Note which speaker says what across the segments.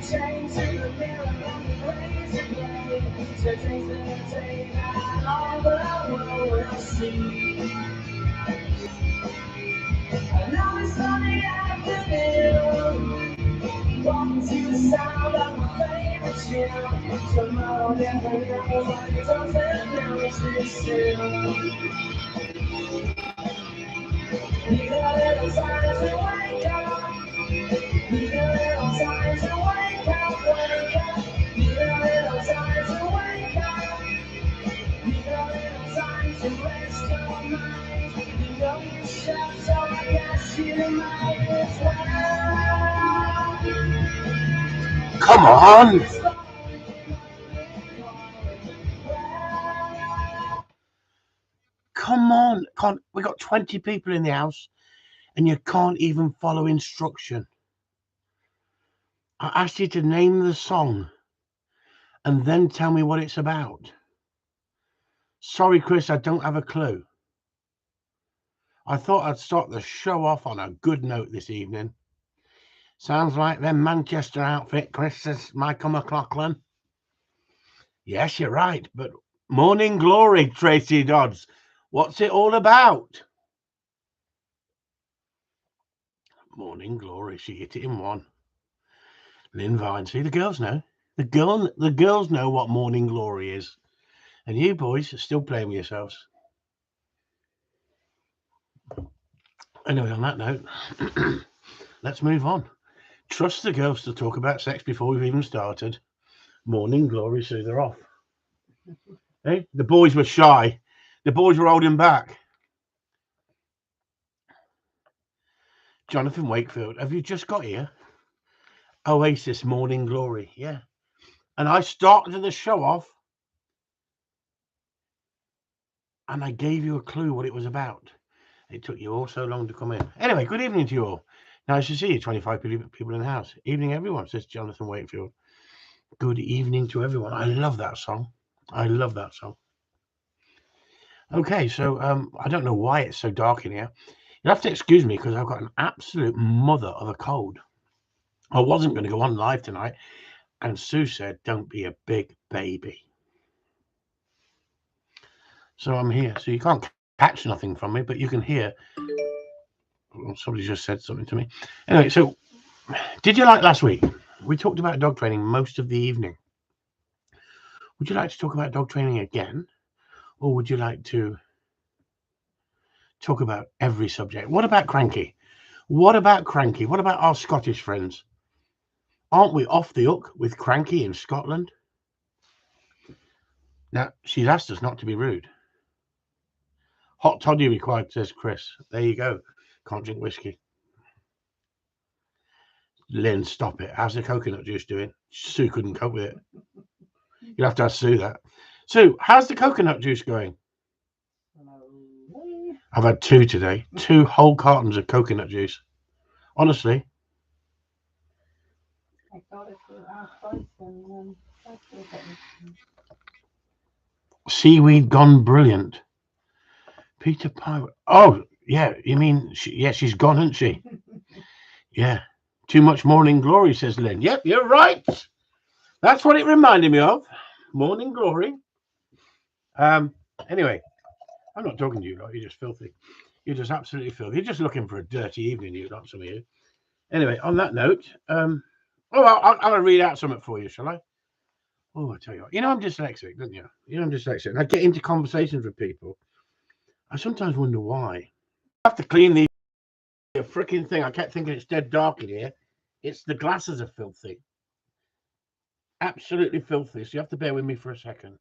Speaker 1: Change to the mirror and raise your blade. So change the tape and all the world will see. And now it's Sunday afternoon. Walking to the sound of my favorite tune. Tomorrow never knows what it doesn't know it's too soon. Need a little time to wake up. Need a little time to wake up, wake up. Need a little time to wake up. Need a little time to rest your mind. You know you should, so I guess you might as well.
Speaker 2: Come on. Come on. We got 20 people in the house and you can't even follow instruction. I asked you to name the song and then tell me what it's about. Sorry, Chris, I don't have a clue. I thought I'd start the show off on a good note this evening. Sounds like them Manchester outfit, Chris, says Michael McLaughlin. Yes, you're right, but Morning Glory, Tracy Dodds. What's it all about? Morning Glory, she hit it in one. Lynn Vine, see, the girls know. The girls know what Morning Glory is. And you boys are still playing with yourselves. Anyway, on that note, let's move on. Trust the girls to talk about sex before we've even started. Morning Glory, so they're off. Hey, the boys were shy. The boys were holding back. Jonathan Wakefield, have you just got here? Oasis, Morning Glory, yeah. And I started the show off and I gave you a clue what it was about. It took you all so long to come in. Anyway, good evening to you all. Nice to see you, 25 people in the house. Evening, everyone, says Jonathan Wakefield. Good evening to everyone. I love that song. I love that song. Okay, so I don't know why it's so dark in here. You'll have to excuse me because I've got an absolute mother of a cold. I wasn't going to go on live tonight, and Sue said, don't be a big baby. So I'm here. So you can't catch nothing from me, but you can hear. Well, somebody just said something to me. Anyway, so did you like last week? We talked about dog training most of the evening. Would you like to talk about dog training again? Or would you like to talk about every subject? What about Cranky? What about Cranky? What about our Scottish friends? Aren't we off the hook with Cranky in Scotland? Now, she's asked us not to be rude. Hot toddy required, says Chris. There you go. Can't drink whiskey. Lynn, stop it. How's the coconut juice doing? Sue couldn't cope with it. You'll have to ask Sue that. Sue, how's the coconut juice going? I've had 2 today. 2 whole cartons of coconut juice. Honestly.
Speaker 3: I thought it was half price and
Speaker 2: Seaweed gone brilliant. Peter Pirate. Oh, yeah. You mean, she's gone, hasn't she? Yeah. Too much Morning Glory, says Lynn. Yep, you're right. That's what it reminded me of. Morning Glory. Anyway, I'm not talking to you lot. You're just filthy. You're just absolutely filthy. You're just looking for a dirty evening, you lot, some of you. Anyway, on that note, I'll read out something for you, shall I? Oh, I tell you what. You know I'm dyslexic, don't you? I'm dyslexic. And I get into conversations with people. I sometimes wonder why. I have to clean the freaking thing. I kept thinking it's dead dark in here. It's the glasses are filthy. Absolutely filthy. So you have to bear with me for a second.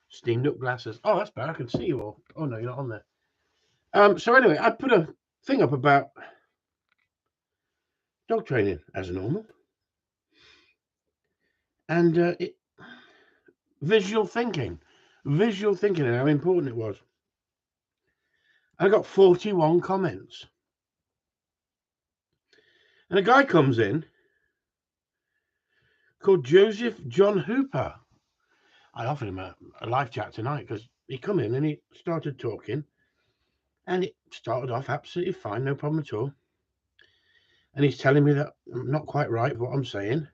Speaker 2: Steamed up glasses. Oh, that's bad. I can see you all. Oh, no, you're not on there. So anyway, I put a thing up about dog training as normal. And visual thinking and how important it was. I got 41 comments. And a guy comes in called Joseph John Hooper. I offered him a live chat tonight because he come in and he started talking. And it started off absolutely fine, no problem at all. and he's telling me that I'm not quite right with what I'm saying.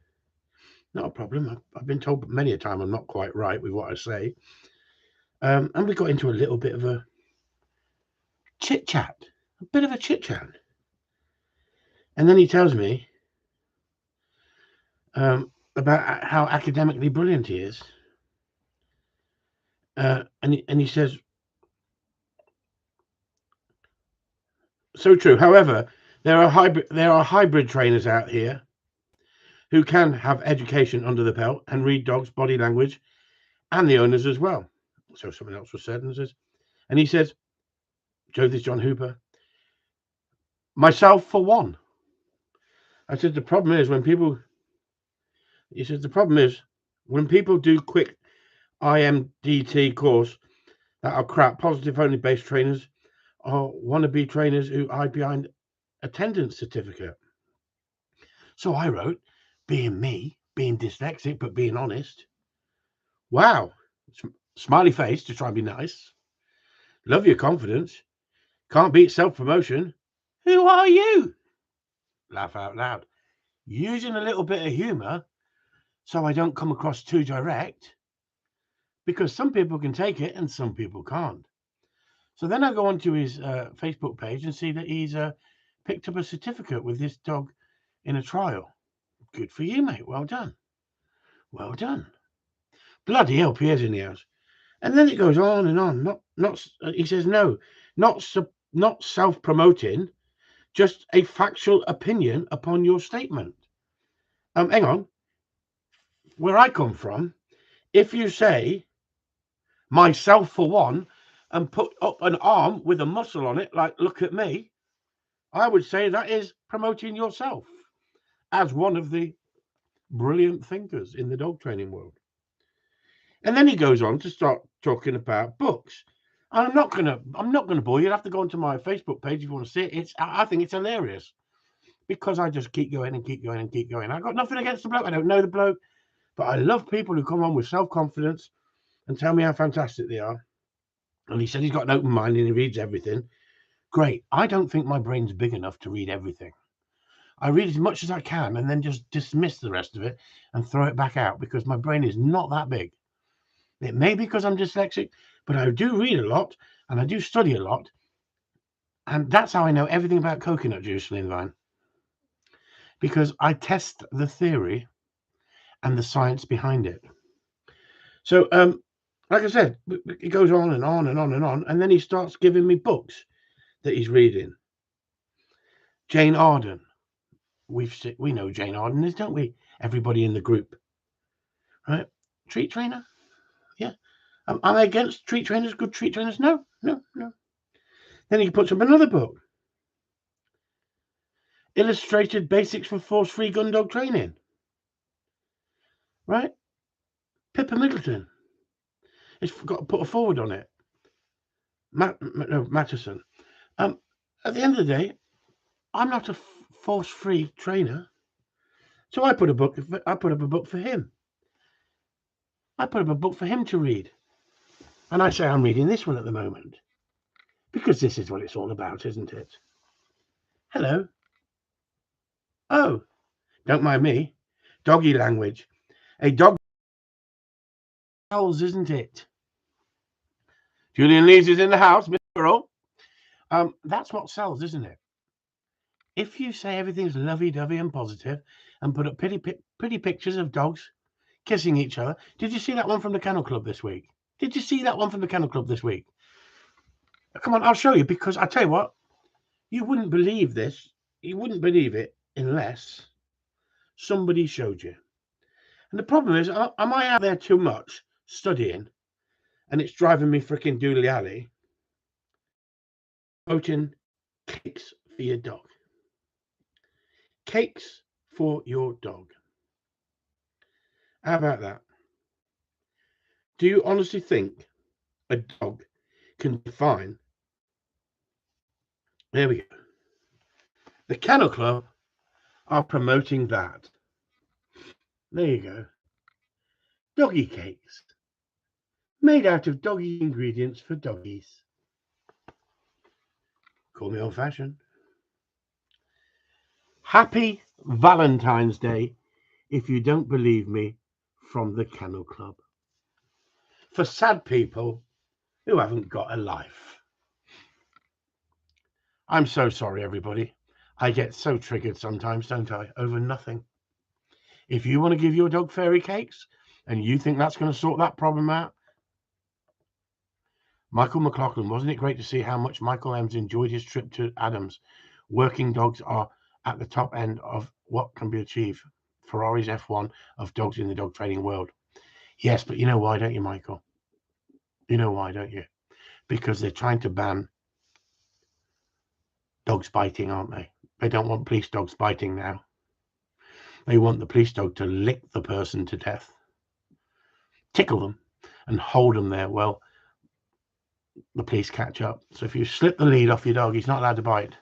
Speaker 2: Not a problem. I've been told many a time I'm not quite right with what I say. And we got into a little bit of a chit chat, and then he tells me about how academically brilliant he is, and he says, so true. However, there are hybrid trainers out here who can have education under the belt and read dogs' body language and the owners as well. So something else was said, and he says, Joe, this is John Hooper. Myself for one. I said the problem is when people do quick IMDT course that are crap, positive only based trainers or wannabe trainers who hide behind attendance certificate. So I wrote, being me, being dyslexic but being honest. Wow. Smiley face to try and be nice. Love your confidence. Can't beat self-promotion. Who are you? Laugh out loud. Using a little bit of humor so I don't come across too direct, because some people can take it and some people can't. So then I go onto his Facebook page and see that he's picked up a certificate with this dog in a trial. Good for you, mate. Well done. Well done. Bloody hell, Pierre's in the house. And then it goes on and on. He says, no, not self-promoting, just a factual opinion upon your statement. Hang on. Where I come from, if you say myself for one and put up an arm with a muscle on it, like look at me, I would say that is promoting yourself as one of the brilliant thinkers in the dog training world. And then he goes on to start talking about books. And I'm not gonna bore you. You'll have to go onto my Facebook page if you want to see it. I think it's hilarious because I just keep going and keep going and keep going. I got nothing against the bloke. I don't know the bloke, but I love people who come on with self-confidence and tell me how fantastic they are. And he said he's got an open mind and he reads everything. Great. I don't think my brain's big enough to read everything. I read as much as I can and then just dismiss the rest of it and throw it back out because my brain is not that big. It may be because I'm dyslexic, but I do read a lot and I do study a lot. And that's how I know everything about coconut juice, Linvine. Because I test the theory and the science behind it. So, like I said, it goes on and on and on and on. And then he starts giving me books that he's reading. Jane Arden. We know Jane Arden is, don't we? Everybody in the group. Right? Treat trainer? Yeah. Am I against treat trainers? Good treat trainers? No. Then he puts up another book. Illustrated Basics for Force-Free Gun Dog Training. Right? Pippa Middleton. It's got to put a forward on it. Matterson. At the end of the day, I'm not a force-free trainer. So I put up a book for him. I put up a book for him to read. And I say I'm reading this one at the moment. Because this is what it's all about, isn't it? Hello. Oh, don't mind me. Doggy language. A dog sells, isn't it? Julian Lees is in the house, Mr. Earl. That's what sells, isn't it? If you say everything's lovey-dovey and positive and put up pretty pictures of dogs kissing each other. Did you see that one from the Kennel Club this week? Come on, I'll show you, because I tell you what, you wouldn't believe this. You wouldn't believe it unless somebody showed you. And the problem is, am I out there too much studying and it's driving me freaking dooley alley? Promoting cakes for your dog. Cakes for your dog. How about that? Do you honestly think a dog can define? There we go. The Kennel Club are promoting that. There you go. Doggy cakes. Made out of doggy ingredients for doggies. Call me old-fashioned. Happy Valentine's Day, if you don't believe me, from the Kennel Club. For sad people who haven't got a life. I'm so sorry, everybody. I get so triggered sometimes, don't I, over nothing. If you want to give your dog fairy cakes and you think that's going to sort that problem out, Michael McLaughlin, wasn't it great to see how much Michael Ems enjoyed his trip to Adams? Working dogs are at the top end of what can be achieved. Ferrari's F1 of dogs in the dog training world. Yes, but you know why, don't you, Michael? You know why, don't you? Because they're trying to ban dogs biting, aren't they? They don't want police dogs biting now. They want the police dog to lick the person to death, tickle them, and hold them there. Well, the police catch up. So if you slip the lead off your dog, he's not allowed to bite.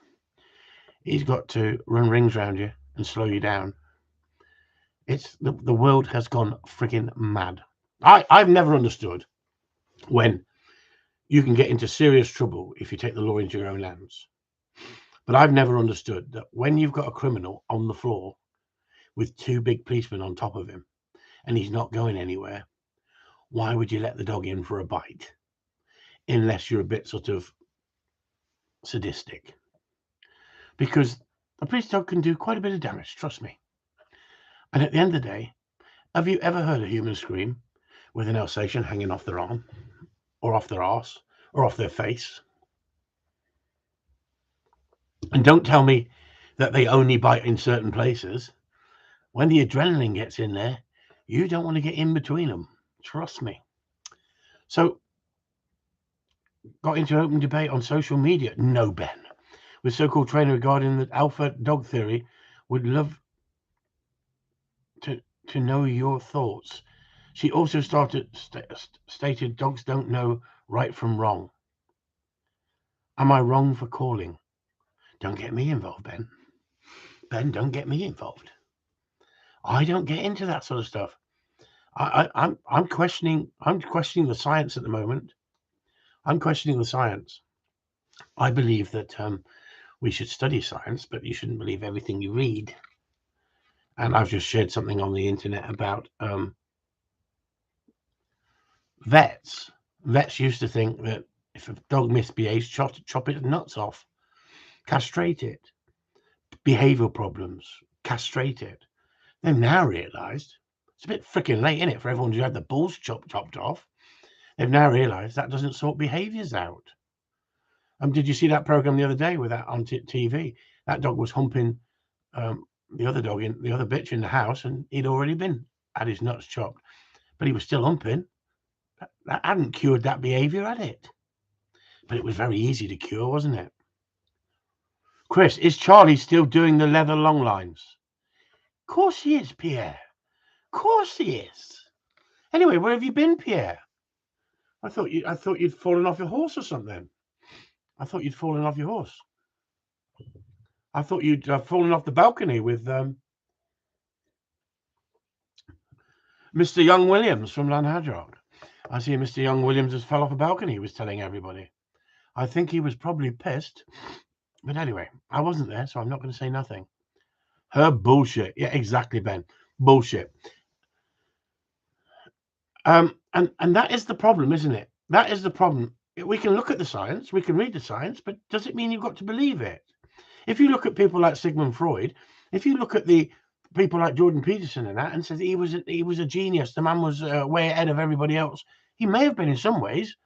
Speaker 2: He's got to run rings around you and slow you down. It's the world has gone frigging mad. I've never understood when you can get into serious trouble if you take the law into your own hands. But I've never understood that when you've got a criminal on the floor with two big policemen on top of him and he's not going anywhere, why would you let the dog in for a bite? Unless you're a bit sort of sadistic. Because a police dog can do quite a bit of damage, trust me. And at the end of the day, have you ever heard a human scream with an Alsatian hanging off their arm, or off their arse, or off their face? And don't tell me that they only bite in certain places. When the adrenaline gets in there, you don't want to get in between them. Trust me. So, got into an open debate on social media. No, Ben. With so-called trainer regarding the alpha dog theory, would love to know your thoughts. She also stated dogs don't know right from wrong. Am I wrong for calling? Don't get me involved, Ben. Ben, don't get me involved. I don't get into that sort of stuff. I'm questioning the science at the moment. I'm questioning the science. I believe that we should study science, but you shouldn't believe everything you read. And I've just shared something on the internet about vets. Vets used to think that if a dog misbehaves, chop its nuts off, castrate it. Behavioral problems, castrate it. They've now realised it's a bit freaking late, isn't it, for everyone who had the balls chopped off. They've now realised that doesn't sort behaviours out. Did you see that program the other day with that on TV? That dog was humping the other bitch in the house, and he'd already had his nuts chopped, but he was still humping. That hadn't cured that behaviour, had it? But it was very easy to cure, wasn't it? Chris, is Charlie still doing the leather long lines? Of course he is, Pierre. Of course he is. Anyway, where have you been, Pierre? I thought you'd fallen off your horse or something. I thought you'd fallen off your horse. I thought you'd fallen off the balcony with Mr. Young Williams from Lanhadrock. I see Mr. Young Williams has fell off a balcony, he was telling everybody. I think he was probably pissed. But anyway, I wasn't there, so I'm not going to say nothing. Her bullshit. Yeah, exactly, Ben. Bullshit. And that is the problem, isn't it? That is the problem. We can look at the science, we can read the science, but does it mean you've got to believe it? If you look at people like Sigmund Freud, if you look at the people like Jordan Peterson and that, and says he was a genius, the man was way ahead of everybody else. He may have been in some ways,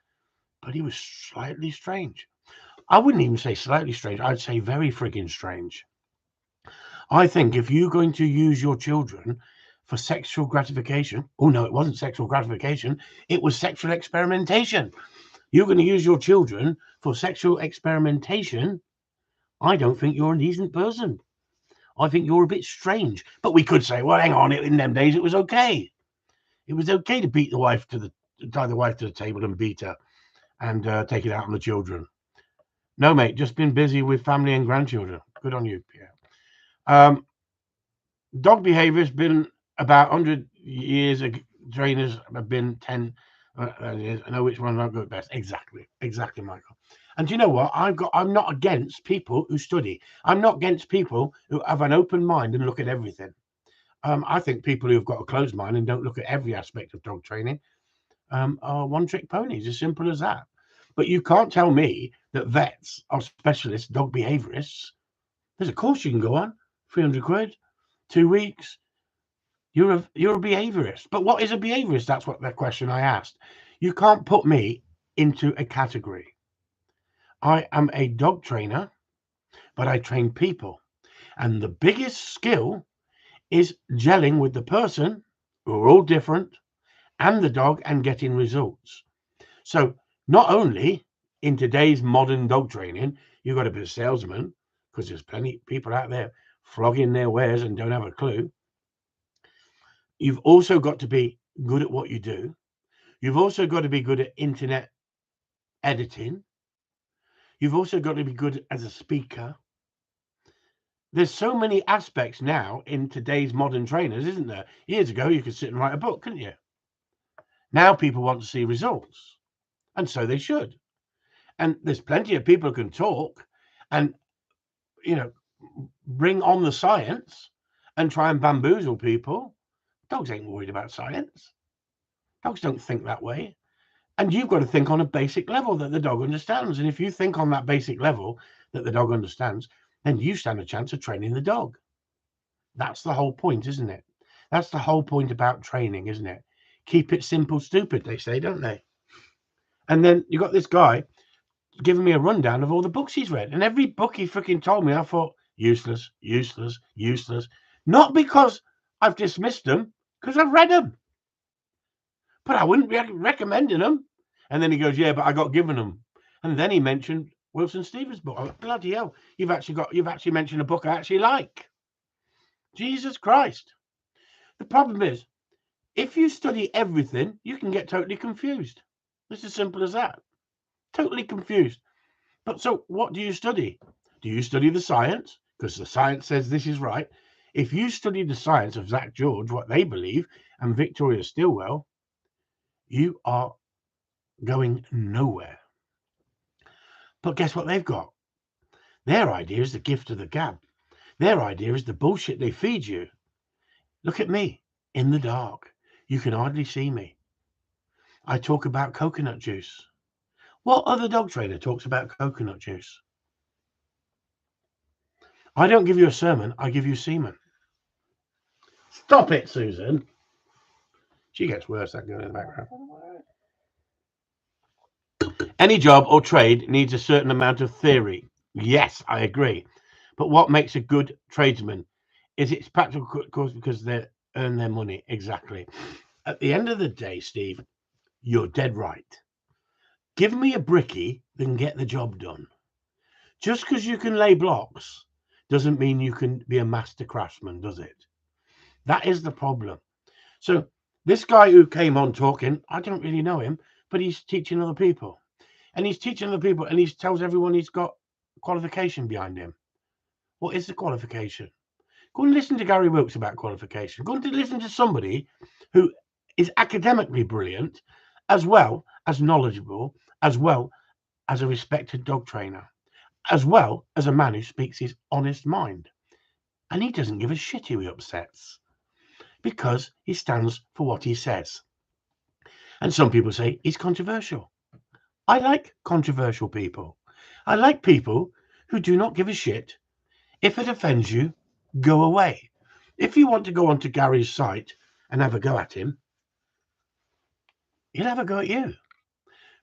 Speaker 2: but he was slightly strange. I wouldn't even say slightly strange. I'd say very friggin' strange. I think if you're going to use your children for sexual gratification, oh no, it wasn't sexual gratification, it was sexual experimentation. You're going to use your children for sexual experimentation. I don't think you're a decent person. I think you're a bit strange. But we could say, well, hang on, in them days it was okay. It was okay to beat the wife tie the wife to the table and beat her and take it out on the children. No, mate, just been busy with family and grandchildren. Good on you, Pierre. Dog behavior has been about 100 years. Trainers have been 10 years. I know which one I'll go best. Exactly, Michael. And you know what? I'm not against people who study. I'm not against people who have an open mind and look at everything. I think people who've got a closed mind and don't look at every aspect of dog training are one-trick ponies, as simple as that. But you can't tell me that vets are specialist dog behaviorists. There's a course you can go on, 300 quid, 2 weeks. You're a behaviorist. But what is a behaviorist? That's what the question I asked. You can't put me into a category. I am a dog trainer, but I train people. And the biggest skill is gelling with the person, who are all different, and the dog, and getting results. So not only in today's modern dog training, you've got to be a salesman, because there's plenty of people out there flogging their wares and don't have a clue. You've also got to be good at what you do. You've also got to be good at internet editing. You've also got to be good as a speaker. There's so many aspects now in today's modern trainers, isn't there? Years ago, you could sit and write a book, couldn't you? Now people want to see results, and so they should. And there's plenty of people who can talk and, bring on the science and try and bamboozle people. Dogs ain't worried about science. Dogs don't think that way. And you've got to think on a basic level that the dog understands. And if you think on that basic level that the dog understands, then you stand a chance of training the dog. That's the whole point, isn't it? That's the whole point about training, isn't it? Keep it simple, stupid, they say, don't they? And then you got this guy giving me a rundown of all the books he's read. And every book he freaking told me, I thought, useless, useless, useless. Not because I've dismissed them, because I've read them. But I wouldn't be recommending them. And then he goes, yeah, but I got given them. And then he mentioned Wilson Stevens' book. Oh, bloody hell. You've actually mentioned a book I actually like. Jesus Christ. The problem is, if you study everything, you can get totally confused. It's as simple as that. Totally confused. But so what do you study? Do you study the science? Because the science says this is right. If you study the science of Zach George, what they believe, and Victoria Stilwell, you are going nowhere. But guess what they've got? Their idea is the gift of the gab. Their idea is the bullshit they feed you. Look at me, in the dark. You can hardly see me. I talk about coconut juice. What other dog trainer talks about coconut juice? I don't give you a sermon, I give you semen. Stop it, Susan. She gets worse, that girl in the background. Any job or trade needs a certain amount of theory. Yes, I agree. But what makes a good tradesman is it's practical, course, because they earn their money. Exactly. At the end of the day, Steve, you're dead right. Give me a brickie that can get the job done. Just because you can lay blocks doesn't mean you can be a master craftsman, does it? That is the problem. So this guy who came on talking, I don't really know him, but he's teaching other people. And he's teaching other people, and he tells everyone he's got qualification behind him. What is the qualification? Go and listen to Gary Wilkes about qualification. Go and listen to somebody who is academically brilliant, as well as knowledgeable, as well as a respected dog trainer, as well as a man who speaks his honest mind. And he doesn't give a shit who he upsets, because he stands for what he says. And some people say he's controversial. I like controversial people. I like people who do not give a shit. If it offends you, go away. If you want to go onto Gary's site and have a go at him, he'll have a go at you.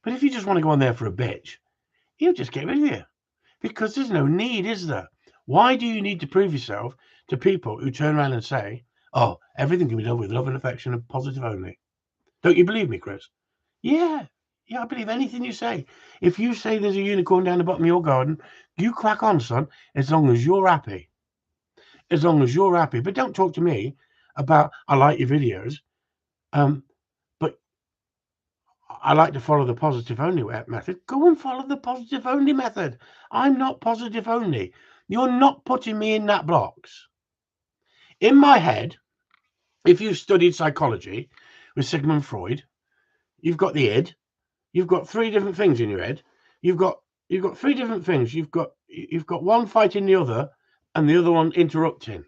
Speaker 2: But if you just want to go on there for a bitch, he'll just get rid of you. Because there's no need, is there? Why do you need to prove yourself to people who turn around and say, oh, everything can be done with love and affection and positive only? Don't you believe me, Chris? Yeah, I believe anything you say. If you say there's a unicorn down the bottom of your garden, you crack on, son, as long as you're happy. As long as you're happy. But don't talk to me about, I like your videos, but I like to follow the positive only method. Go and follow the positive only method. I'm not positive only. You're not putting me in that box. In my head, if you studied psychology with Sigmund Freud, you've got the id. You've got 3 different things in your head. You've got You've got three different things. You've got one fighting the other, and the other one interrupting.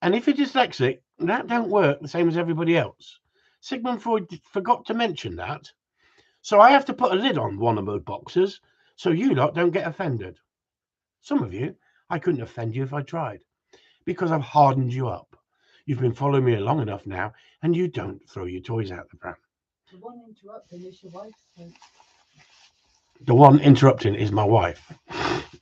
Speaker 2: And if you're dyslexic, that don't work the same as everybody else. Sigmund Freud forgot to mention that. So I have to put a lid on one of those boxes so you lot don't get offended. Some of you, I couldn't offend you if I tried, because I've hardened you up. You've been following me long enough now, and you don't throw your toys out the pram.
Speaker 3: The one interrupting is your wife's thing.
Speaker 2: The one interrupting is my wife.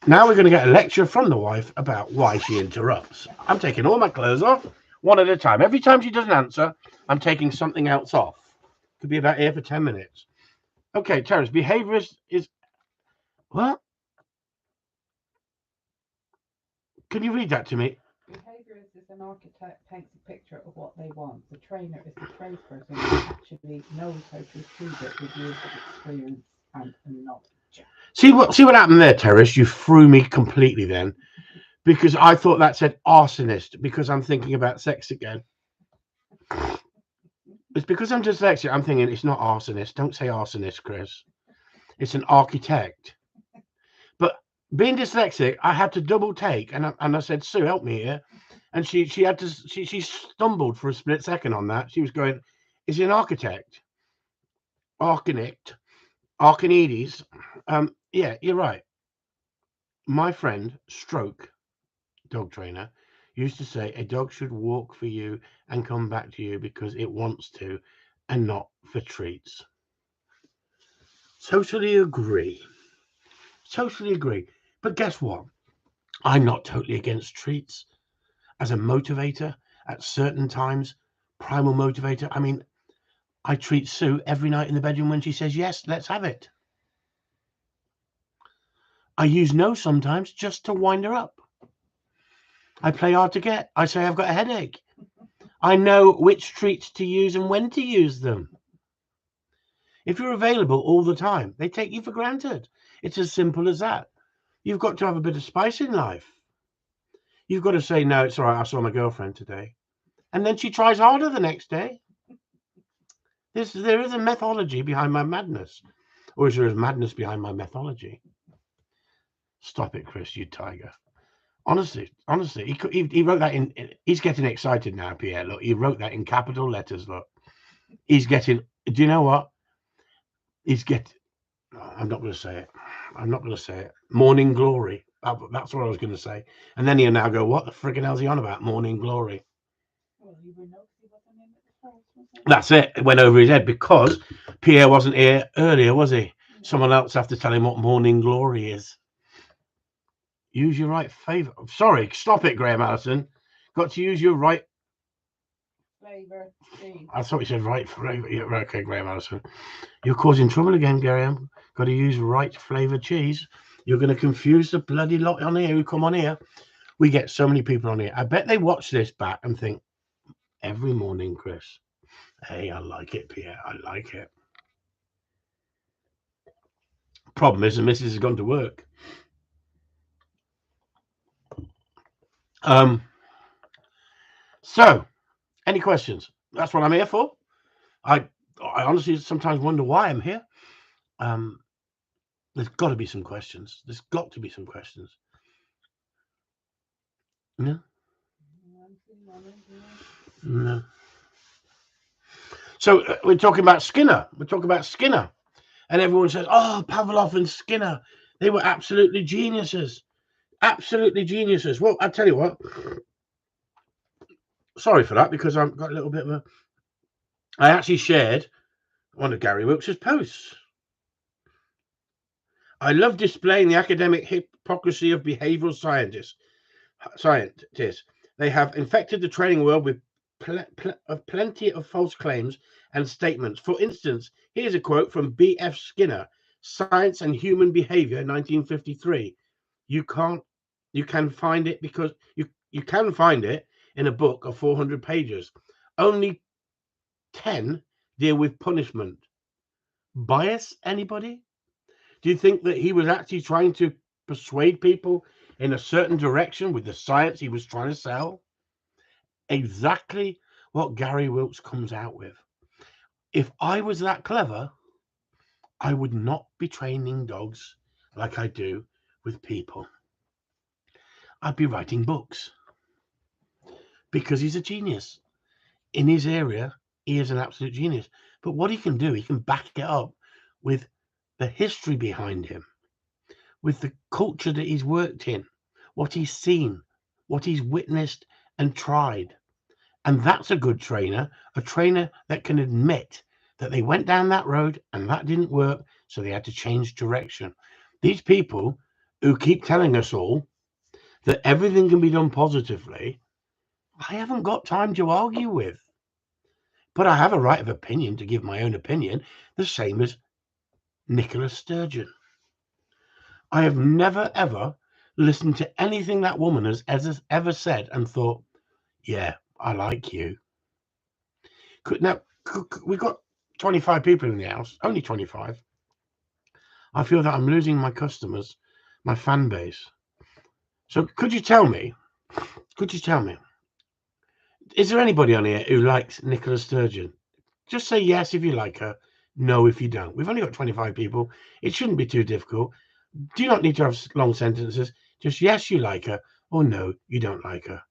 Speaker 2: Now we're going to get a lecture from the wife about why she interrupts. I'm taking all my clothes off, one at a time. Every time she doesn't answer, I'm taking something else off. Could be about here for 10 minutes. Okay, Terence, behavior is what? Can you read that to me?
Speaker 3: Behaviourist is an architect paints a picture of what they want. The trainer is the tradesperson who actually knows how to achieve it with years of experience and knowledge.
Speaker 2: See what happened there, Terence? You threw me completely then, because I thought that said arsonist, because I'm thinking about sex again. It's because I'm dyslexic. I'm thinking it's not arsonist. Don't say arsonist, Chris. It's an architect. But being dyslexic, I had to double take, and I said, Sue, help me here. And she stumbled for a split second on that. She was going, is he an architect? Archimedes. Yeah, you're right. My friend, Stroke, dog trainer, used to say a dog should walk for you and come back to you because it wants to and not for treats. Totally agree. But guess what? I'm not totally against treats as a motivator at certain times. Primal motivator. I mean, I treat Sue every night in the bedroom when she says yes, let's have it. I use no sometimes just to wind her up. I play hard to get. I say I've got a headache. I know which treats to use and when to use them. If you're available all the time, they take you for granted. It's as simple as that. You've got to have a bit of spice in life. You've got to say, no, it's all right, I saw my girlfriend today. And then she tries harder the next day. There is a methodology behind my madness. Or is there a madness behind my methodology? Stop it, Chris, you tiger. Honestly, he wrote that in. He's getting excited now, Pierre. Look, he wrote that in capital letters. Look, he's getting. Do you know what? He's getting. I'm not going to say it. Morning glory. That's what I was going to say. And then he'll now go, what the friggin' hell's he on about? Morning glory.
Speaker 3: Well, you would know because he wasn't in at the first, was it?
Speaker 2: That's it. It went over his head because Pierre wasn't here earlier, was he? Someone else have to tell him what morning glory is. Use your right favor. Sorry, stop it, Graham Allison. Got to use your right
Speaker 3: Flavour.
Speaker 2: I thought you said right flavor. Yeah, right, okay, Graham Allison. You're causing trouble again, Graham. Got to use right flavor cheese. You're going to confuse the bloody lot on here who come on here. We get so many people on here. I bet they watch this back and think, every morning, Chris. Hey, I like it, Pierre. I like it. Problem is, the missus has gone to work. So, any questions? That's what I'm here for. I honestly sometimes wonder why I'm here. There's got to be some questions. No? No. So we're talking about Skinner. And everyone says, oh, Pavlov and Skinner, they were absolutely geniuses. Well, I tell you what. Sorry for that, because I've got a little bit of a... I actually shared one of Gary Wilkes' posts. I love displaying the academic hypocrisy of behavioral scientists. They have infected the training world with plenty of false claims and statements. For instance, here's a quote from B.F. Skinner, Science and Human Behavior, 1953. You can find it because you can find it in a book of 400 pages. Only 10 deal with punishment. Bias, anybody? Do you think that he was actually trying to persuade people in a certain direction with the science he was trying to sell? Exactly what Gary Wilkes comes out with. If I was that clever, I would not be training dogs like I do with people, I'd be writing books, because he's a genius. In his area, he is an absolute genius. But what he can do, he can back it up with the history behind him, with the culture that he's worked in, what he's seen, what he's witnessed and tried. And that's a good trainer, a trainer that can admit that they went down that road and that didn't work, so they had to change direction. These people who keep telling us all that everything can be done positively, I haven't got time to argue with. But I have a right of opinion to give my own opinion, the same as Nicola Sturgeon. I have never, ever listened to anything that woman has ever said and thought, yeah, I like you. Now, we've got 25 people in the house, only 25. I feel that I'm losing my customers, my fan base. So could you tell me, is there anybody on here who likes Nicola Sturgeon? Just say yes if you like her, no if you don't. We've only got 25 people. It shouldn't be too difficult. Do not need to have long sentences. Just yes, you like her, or no, you don't like her.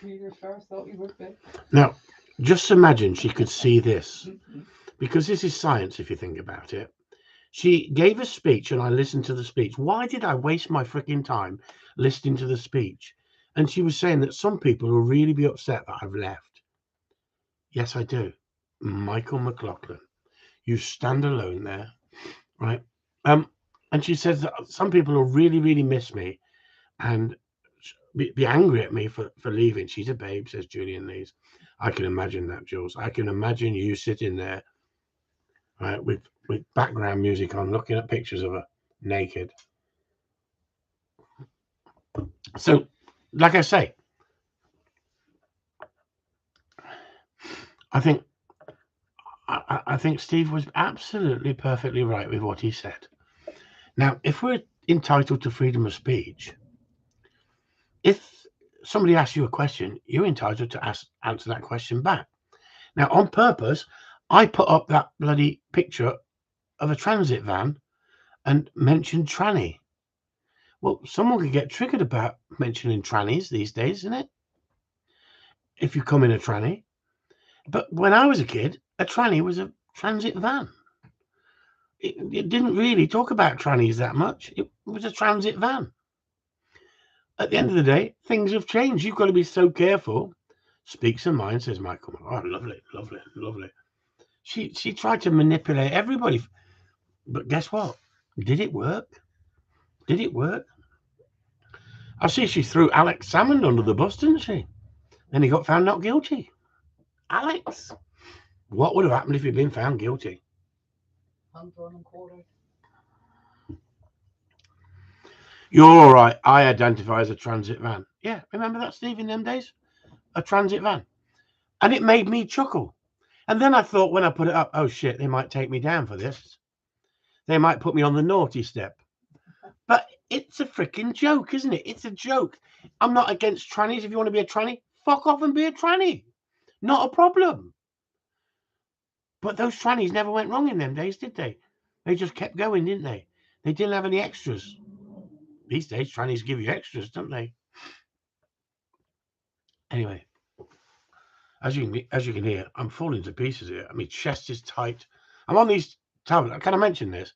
Speaker 3: You first thought you would be.
Speaker 2: Now, just imagine she could see this, because this is science if you think about it. She gave a speech and I listened to the speech. Why did I waste my freaking time listening to the speech? And she was saying that some people will really be upset that I've left. Yes, I do. Michael McLaughlin, you stand alone there, right? And she says that some people will really, really miss me and be angry at me for leaving. She's a babe, says Julian Lees. I can imagine that, Jules. I can imagine you sitting there, right, with background music on, looking at pictures of her naked. So, like I say, I think Steve was absolutely perfectly right with what he said. Now, if we're entitled to freedom of speech, if somebody asks you a question, you're entitled to answer that question back. Now, on purpose, I put up that bloody picture of a transit van and mentioned tranny. Well, someone could get triggered about mentioning trannies these days, isn't it? If you come in a tranny. But when I was a kid, a tranny was a transit van. It didn't really talk about trannies that much. It was a transit van. At the end of the day, things have changed. You've got to be so careful. Speaks her mind, says Michael. Oh, lovely, lovely, lovely. She tried to manipulate everybody. But guess what? Did it work? Did it work? I see she threw Alex Salmond under the bus, didn't she? Then he got found not guilty. Alex, what would have happened if he'd been found guilty?
Speaker 3: Undrawn and quartered.
Speaker 2: You're all right. I identify as a transit van. Yeah, remember that, Steve, in them days? A transit van. And it made me chuckle. And then I thought when I put it up, oh shit, they might take me down for this. They might put me on the naughty step. But it's a freaking joke, isn't it? It's a joke. I'm not against trannies. If you want to be a tranny, fuck off and be a tranny. Not a problem. But those trannies never went wrong in them days, did they? They just kept going, didn't they? They didn't have any extras. These days, trannies give you extras, don't they? Anyway, as you can hear, I'm falling to pieces here. I mean, chest is tight. I'm on these tablets. Can I mention this?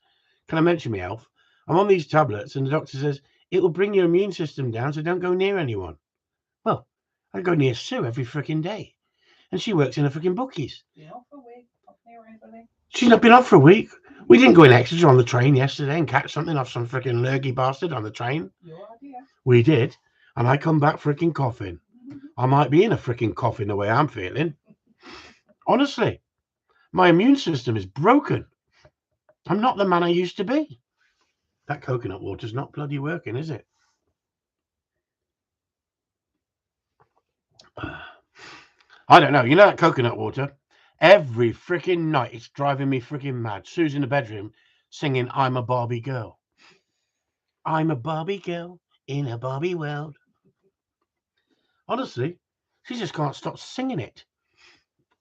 Speaker 2: Can I mention my health? I'm on these tablets, and the doctor says it will bring your immune system down, so don't go near anyone. Well, I go near Sue every freaking day, and she works in a freaking bookies.
Speaker 3: Been off a week, not near anybody.
Speaker 2: She's not been off for a week. We didn't go in Exeter on the train yesterday and catch something off some freaking lurgy bastard on the train.
Speaker 3: Your idea.
Speaker 2: We did, and I come back freaking coughing. I might be in a freaking coffin the way I'm feeling. Honestly, my immune system is broken. I'm not the man I used to be. That coconut water's not bloody working, is it? I don't know. You know that coconut water? Every freaking night, it's driving me freaking mad. Sue's in the bedroom singing I'm a Barbie girl. I'm a Barbie girl in a Barbie world. Honestly, she just can't stop singing it.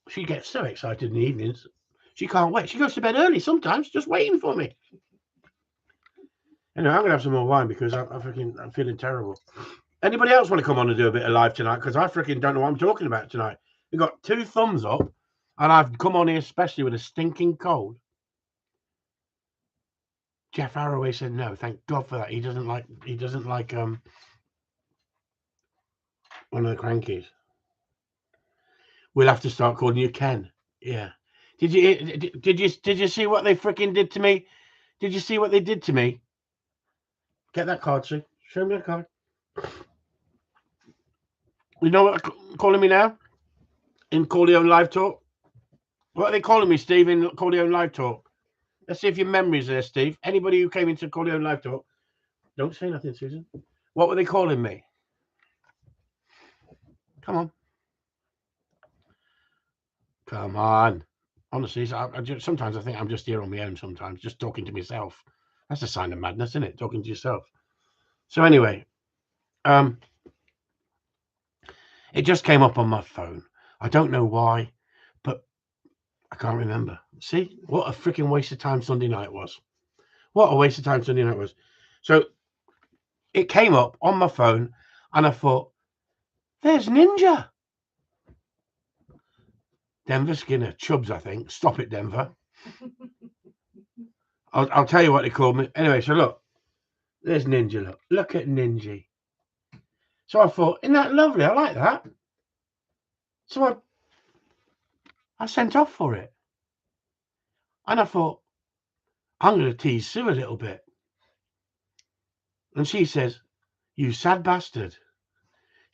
Speaker 2: She gets so excited in the evenings. She can't wait. She goes to bed early sometimes, just waiting for me. Anyway, I'm gonna have some more wine because I'm feeling terrible. Anybody else want to come on and do a bit of live tonight? Because I freaking don't know what I'm talking about tonight. We got 2 thumbs up, and I've come on here especially with a stinking cold. Jeff Arroway said no. Thank God for that. He doesn't like one of the crankies. We'll have to start calling you Ken. Yeah. Did you see what they freaking did to me? Did you see what they did to me? Get that card, see? Show me the card. You know what they're calling me now? In Corleone Live Talk? What are they calling me, Steve, in Corleone Live Talk? Let's see if your memory's there, Steve. Anybody who came into Corleone Live Talk. Don't say nothing, Susan. What were they calling me? Come on. Come on. Honestly, sometimes I think I'm just here on my own sometimes, just talking to myself. That's a sign of madness, isn't it? Talking to yourself. So anyway, it just came up on my phone. I don't know why, but I can't remember. See, what a freaking waste of time Sunday night was. What a waste of time Sunday night was. So it came up on my phone, and I thought, there's Ninja. Denver Skinner, Chubbs, I think. Stop it, Denver. I'll tell you what they called me. Anyway, so look, there's Ninja. Look at Ninja. So I thought, isn't that lovely? I like that. So I sent off for it. And I thought, I'm going to tease Sue a little bit. And she says, you sad bastard.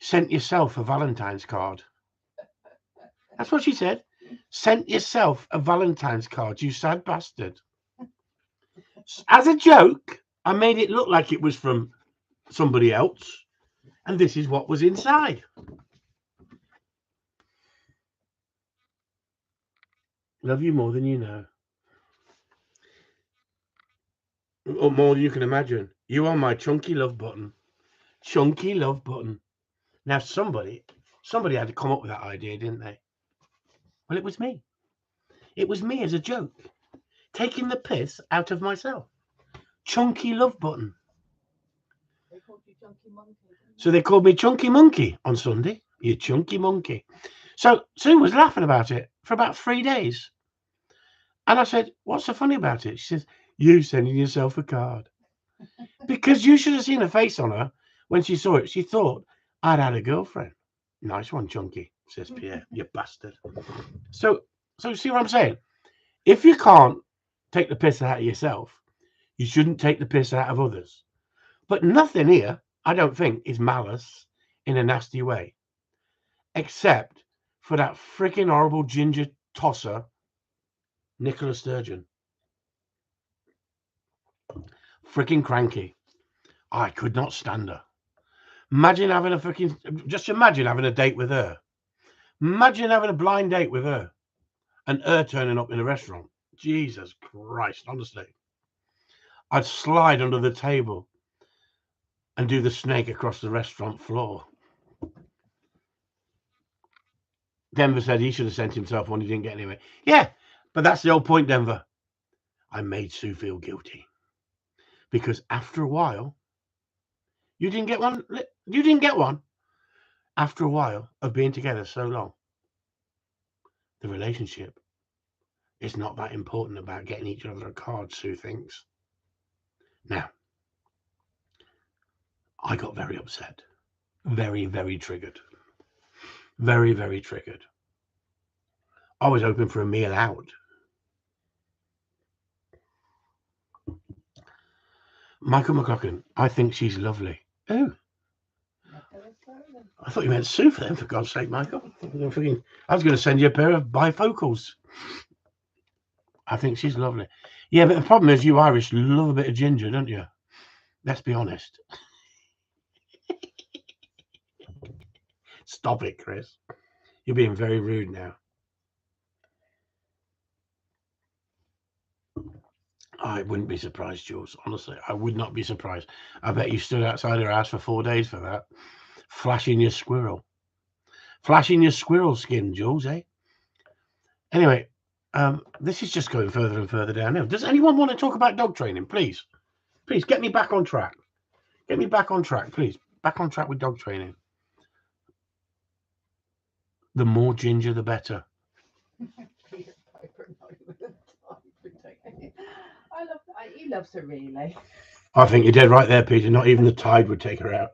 Speaker 2: Sent yourself a Valentine's card. That's what she said. Sent yourself a Valentine's card, you sad bastard. As a joke, I made it look like it was from somebody else. And this is what was inside. Love you more than you know. Or more than you can imagine. You are my chunky love button. Chunky love button. Now somebody had to come up with that idea, didn't they? Well, it was me. It was me as a joke. Taking the piss out of myself. Chunky love button.
Speaker 3: They called you Chunky Monkey.
Speaker 2: So they called me Chunky Monkey on Sunday. You chunky monkey. So Sue was laughing about it for about 3 days. And I said, what's so funny about it? She says, you sending yourself a card. Because you should have seen her face on her when she saw it. She thought I'd had a girlfriend. Nice one, Chunky, says Pierre, you bastard. So see what I'm saying? If you can't take the piss out of yourself, you shouldn't take the piss out of others. But nothing here, I don't think, is malice in a nasty way. Except for that freaking horrible ginger tosser, Nicola Sturgeon. Freaking cranky. I could not stand her. Imagine having just imagine having a date with her. Imagine having a blind date with her and her turning up in a restaurant. Jesus Christ, honestly. I'd slide under the table and do the snake across the restaurant floor. Denver said he should have sent himself one. He didn't get anywhere. Yeah, but that's the whole point, Denver. I made Sue feel guilty. Because after a while, you didn't get one. You didn't get one. After a while of being together so long, the relationship is not that important about getting each other a card, Sue thinks. Now, I got very upset. Very, very triggered. Very, very triggered. I was hoping for a meal out. Michael McLaughlin, I think she's lovely. Oh. I thought you meant Sue for them, for God's sake, Michael. I was going to send you a pair of bifocals. I think she's lovely. Yeah, but the problem is you Irish love a bit of ginger, don't you? Let's be honest. Stop it, Chris. You're being very rude now. I wouldn't be surprised, Jules. Honestly, I would not be surprised. I bet you stood outside her house for 4 days for that. Flashing your squirrel. Flashing your squirrel skin, Jules, eh? Anyway, This is just going further and further downhill. Does anyone want to talk about dog training? Please get me back on track. Get me back on track, please. Back on track with dog training. The more ginger, the better.
Speaker 3: I love. He loves her really.
Speaker 2: I think you're dead right there, Peter. Not even the tide would take her out.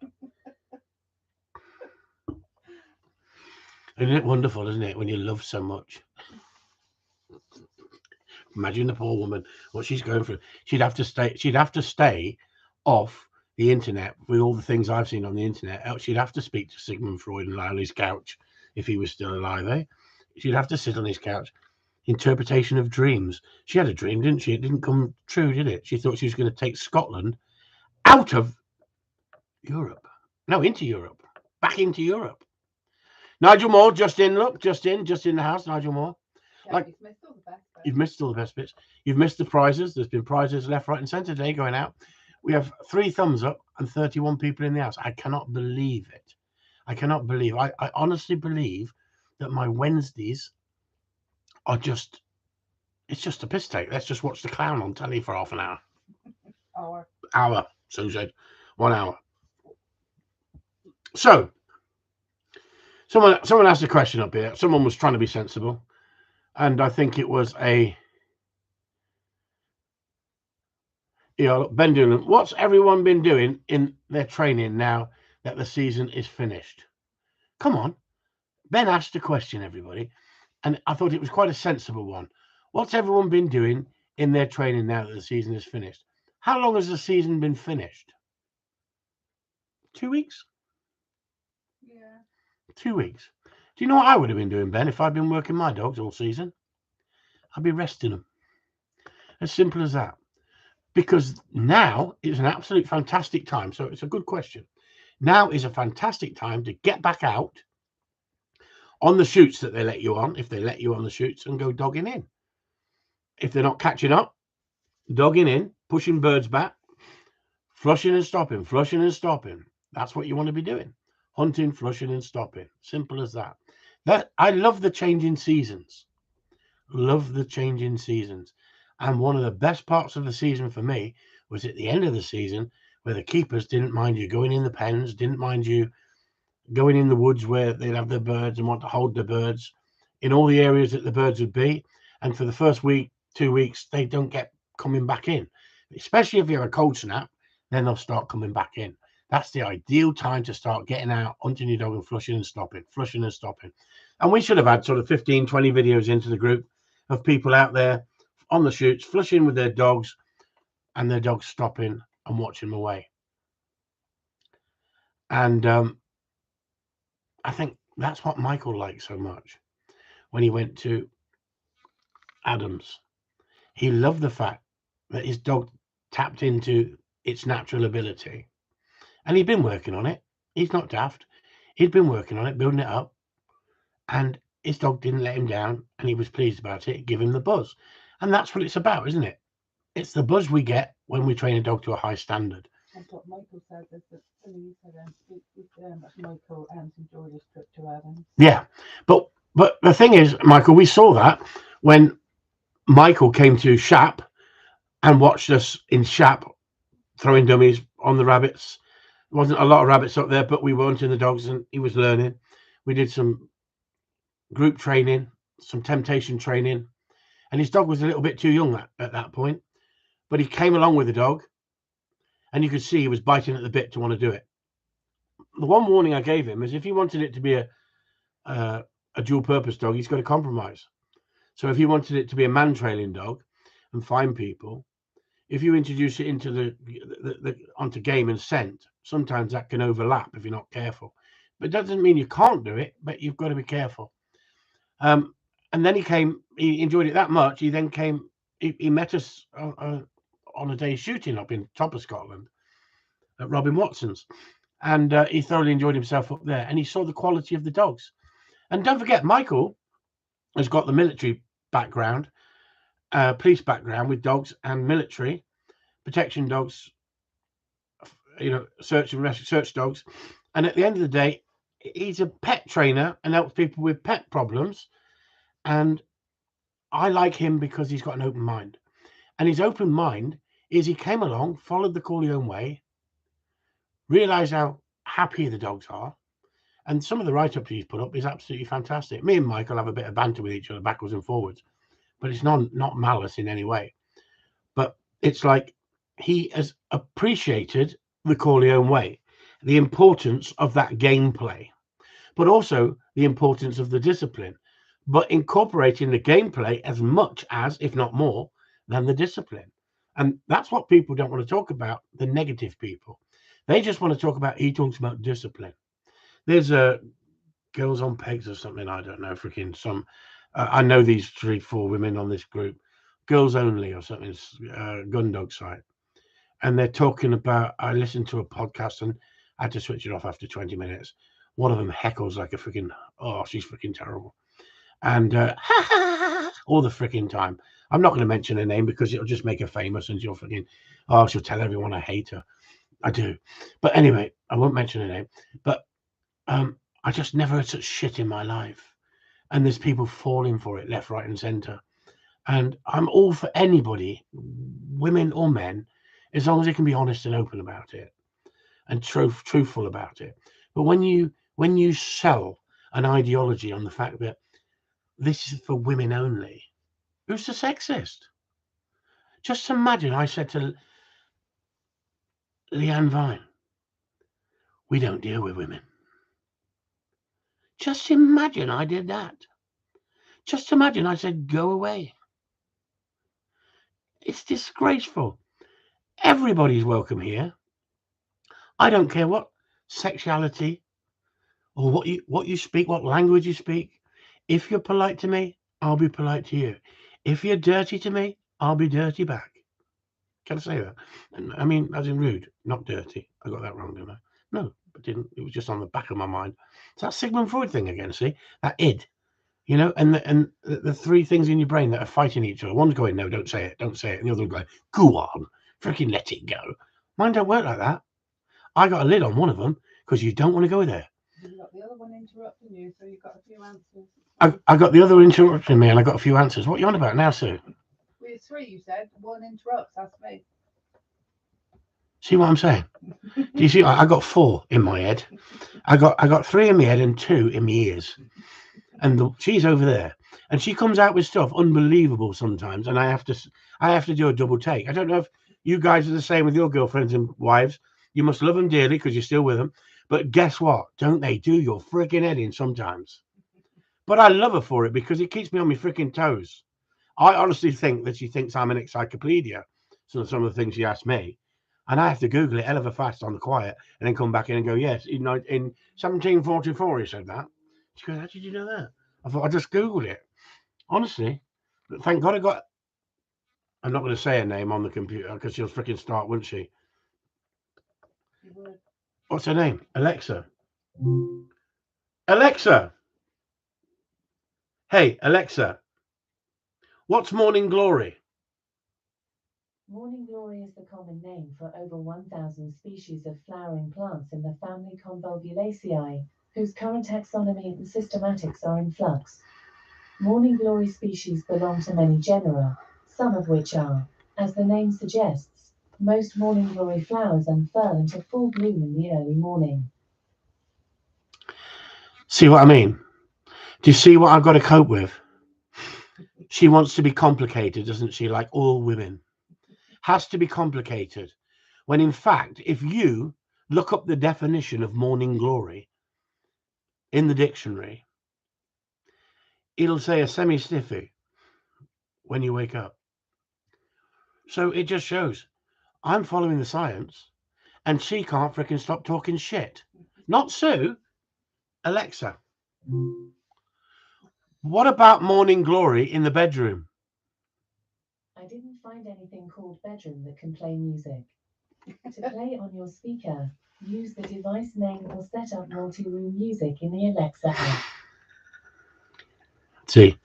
Speaker 2: Isn't it wonderful, isn't it, when you love so much? Imagine the poor woman, what she's going through. She'd have to stay off the internet with all the things I've seen on the internet. She'd have to speak to Sigmund Freud and lie on his couch if he was still alive, eh? She'd have to sit on his couch. Interpretation of dreams. She had a dream, didn't she? It didn't come true, did it? She thought she was going to take Scotland out of Europe. No, into Europe. Back into Europe. Nigel Moore, just in the house, Nigel Moore.
Speaker 3: Yeah,
Speaker 2: Like,
Speaker 3: you've missed all the best bits.
Speaker 2: You've missed all the best bits. You've missed the prizes. There's been prizes left, right, and centre today going out. We have 3 thumbs up and 31 people in the house. I cannot believe it. I cannot believe. I honestly believe that my Wednesdays are just. It's just a piss take. Let's just watch the clown on telly for half an hour. Hour. So said 1 hour. So, someone asked a question up here. Someone was trying to be sensible. And I think it was Ben Doolan. What's everyone been doing in their training now that the season is finished? Come on. Ben asked a question, everybody. And I thought it was quite a sensible one. What's everyone been doing in their training now that the season is finished? How long has the season been finished? 2 weeks?
Speaker 3: Yeah.
Speaker 2: 2 weeks. Do you know what I would have been doing, Ben, if I'd been working my dogs all season? I'd be resting them. As simple as that. Because now is an absolute fantastic time. So it's a good question. Now is a fantastic time to get back out on the shoots that they let you on, if they let you on the shoots, and go dogging in. If they're not catching up, dogging in, pushing birds back, flushing and stopping, flushing and stopping. That's what you want to be doing. Hunting, flushing and stopping. Simple as that. I love the changing seasons. Love the changing seasons. And one of the best parts of the season for me was at the end of the season where the keepers didn't mind you going in the pens, didn't mind you going in the woods where they'd have their birds and want to hold the birds in all the areas that the birds would be. And for the first week, 2 weeks, they don't get coming back in. Especially if you have a cold snap, then they'll start coming back in. That's the ideal time to start getting out, hunting your dog and flushing and stopping, flushing and stopping. And we should have had sort of 15, 20 videos into the group of people out there on the shoots, flushing with their dogs and their dogs stopping and watching them away. And I think that's what Michael liked so much when he went to Adams. He loved the fact that his dog tapped into its natural ability. And he'd been working on it. He's not daft. He'd been working on it, building it up. And his dog didn't let him down. And he was pleased about it. Give him the buzz. And that's what it's about, isn't it? It's the buzz we get when we train a dog to a high standard.
Speaker 3: That's what Michael said. Michael enjoyed his trip to Adams.
Speaker 2: Yeah. But the thing is, Michael, we saw that when Michael came to Shap and watched us in Shap throwing dummies on the rabbits. There wasn't a lot of rabbits up there, but we weren't in the dogs and he was learning. We did some group training, some temptation training, and his dog was a little bit too young at that point, but he came along with the dog and you could see he was biting at the bit to want to do it. The one warning I gave him is if he wanted it to be a dual purpose dog, he's got to compromise. So if he wanted it to be a man trailing dog and find people, if you introduce it into onto game and scent, sometimes that can overlap if you're not careful. But it doesn't mean you can't do it, but you've got to be careful. And then he enjoyed it that much. He then came, he met us on a day shooting up in top of Scotland at Robin Watson's. And he thoroughly enjoyed himself up there. And he saw the quality of the dogs. And don't forget, Michael has got the military background, police background with dogs and military protection dogs, search and rescue, search dogs. And at the end of the day, he's a pet trainer and helps people with pet problems. And I like him because he's got an open mind. And his open mind is he came along, followed the Corleone way, realised how happy the dogs are. And some of the write-ups he's put up is absolutely fantastic. Me and Michael have a bit of banter with each other backwards and forwards, but it's not malice in any way. But it's like he has appreciated the Corleone way, the importance of that gameplay, but also the importance of the discipline, but incorporating the gameplay as much as, if not more, than the discipline. And that's what people don't want to talk about, the negative people. They just want to talk about, he talks about discipline. There's a Girls on Pegs or something, I don't know, freaking some, I know these 3-4 women on this group, Girls Only or something, Gundog site. And they're talking about, I listened to a podcast and I had to switch it off after 20 minutes. One of them heckles like a freaking, oh, she's freaking terrible. And all the freaking time. I'm not going to mention her name because it'll just make her famous and she'll freaking, oh, she'll tell everyone I hate her. I do. But anyway, I won't mention her name. But I just never heard such shit in my life. And there's people falling for it left, right, and centre. And I'm all for anybody, women or men, as long as they can be honest and open about it and truthful about it. But when you sell an ideology on the fact that this is for women only, who's the sexist? Just imagine I said to Leanne Vine, we don't deal with women. Just imagine I did that. Just imagine I said, go away. It's disgraceful. Everybody's welcome here. I don't care what sexuality or what you speak, what language you speak. If you're polite to me, I'll be polite to you. If you're dirty to me, I'll be dirty back. Can I say that? I mean, as in rude, not dirty. I got that wrong, didn't I? No, I didn't. It was just on the back of my mind. It's that Sigmund Freud thing again, see? That id. You know, and the three things in your brain that are fighting each other. One's going, no, don't say it. And the other one's going, go on, freaking let it go. Mine don't work like that. I got a lid on one of them because you don't want to go there.
Speaker 3: You got the other one interrupting you, so you've got a few answers.
Speaker 2: I got the other interrupting me and I got a few answers. What are you on about now, Sue?
Speaker 3: We had 3, you said. 1 interrupts, that's me.
Speaker 2: See what I'm saying? Do you see? I got 4 in my head. I got 3 in my head and 2 in my ears. And she's over there, and she comes out with stuff unbelievable sometimes, and I have to do a double take. I don't know if you guys are the same with your girlfriends and wives. You must love them dearly because you're still with them. But guess what? Don't they do your freaking head in sometimes? But I love her for it because it keeps me on my freaking toes. I honestly think that she thinks I'm an encyclopedia. So some of the things she asked me, and I have to Google it hell of a fast on the quiet, and then come back in and go, yes, in 1744 he said that. She goes, how did you know that? I thought, I just Googled it. Honestly. But thank God I got... I'm not going to say her name on the computer because she'll freaking start, wouldn't she? What's her name? Alexa. Alexa. Hey, Alexa. What's morning glory?
Speaker 4: Morning glory is the common name for over 1,000 species of flowering plants in the family Convolvulaceae, whose current taxonomy and systematics are in flux. Morning glory species belong to many genera, some of which are, as the name suggests, most morning glory flowers unfurl into full bloom in the early morning.
Speaker 2: See what I mean? Do you see what I've got to cope with? She wants to be complicated, doesn't she? Like all women. Has to be complicated. When in fact, if you look up the definition of morning glory in the dictionary, it'll say a semi-stiffy when you wake up. So it just shows I'm following the science and she can't freaking stop talking shit. Not Sue, Alexa. What about morning glory in the bedroom?
Speaker 4: I didn't find anything called bedroom that can play music. To play on your speaker, use the device name or set up multi-room music in the Alexa app.
Speaker 2: See,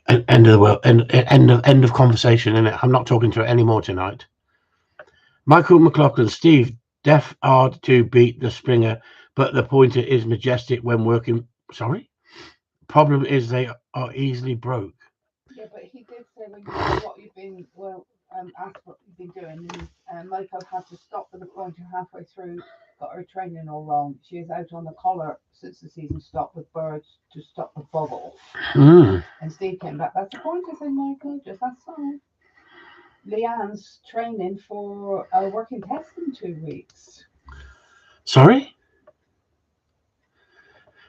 Speaker 2: end of the world, end of conversation, innit? I'm not talking to her anymore tonight. Michael McLaughlin, Steve, deaf hard to beat the Springer, but the pointer is majestic when working. Sorry? Problem is they are easily broke.
Speaker 3: Yeah, but he did say when you said what you've been, asked what you've been doing, and Michael had to stop with the pointer halfway through, got her training all wrong. She is out on the collar since the season stopped with birds to stop the bubble.
Speaker 2: Mm.
Speaker 3: And Steve came back. That's the pointer thing, Michael. Just that's all. Leanne's training for a working test in 2 weeks.
Speaker 2: Sorry?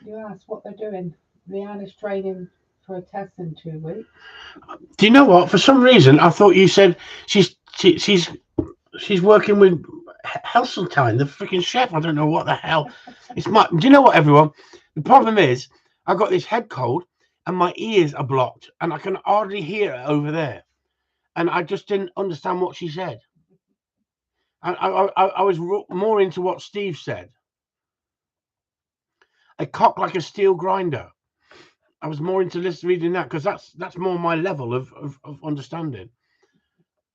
Speaker 3: You asked what they're doing. Leanne is training for a test in 2 weeks.
Speaker 2: Do you know what? For some reason, I thought you said she's working with Heseltine, the freaking chef. I don't know what the hell. Do you know what, everyone? The problem is, I got this head cold, and my ears are blocked, and I can hardly hear it over there. And I just didn't understand what she said. I was more into what Steve said. A cock like a steel grinder. I was more into reading that because that's more my level of understanding.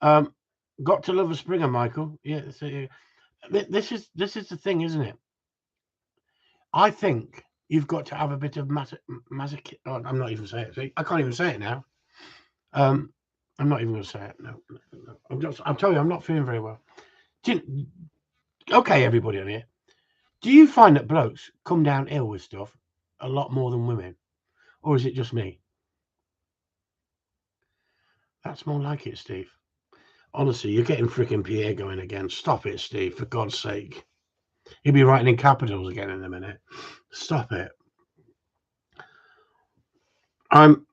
Speaker 2: Got to love a Springer, Michael. Yeah, this is the thing, isn't it? I think you've got to have a bit of masochism. Oh, I'm not even saying it. See, I can't even say it now. I'm not even going to say it. No. I'm telling you, I'm not feeling very well. Okay, everybody on here. Do you find that blokes come down ill with stuff a lot more than women? Or is it just me? That's more like it, Steve. Honestly, you're getting freaking Pierre going again. Stop it, Steve, for God's sake. He'll be writing in capitals again in a minute. Stop it. I'm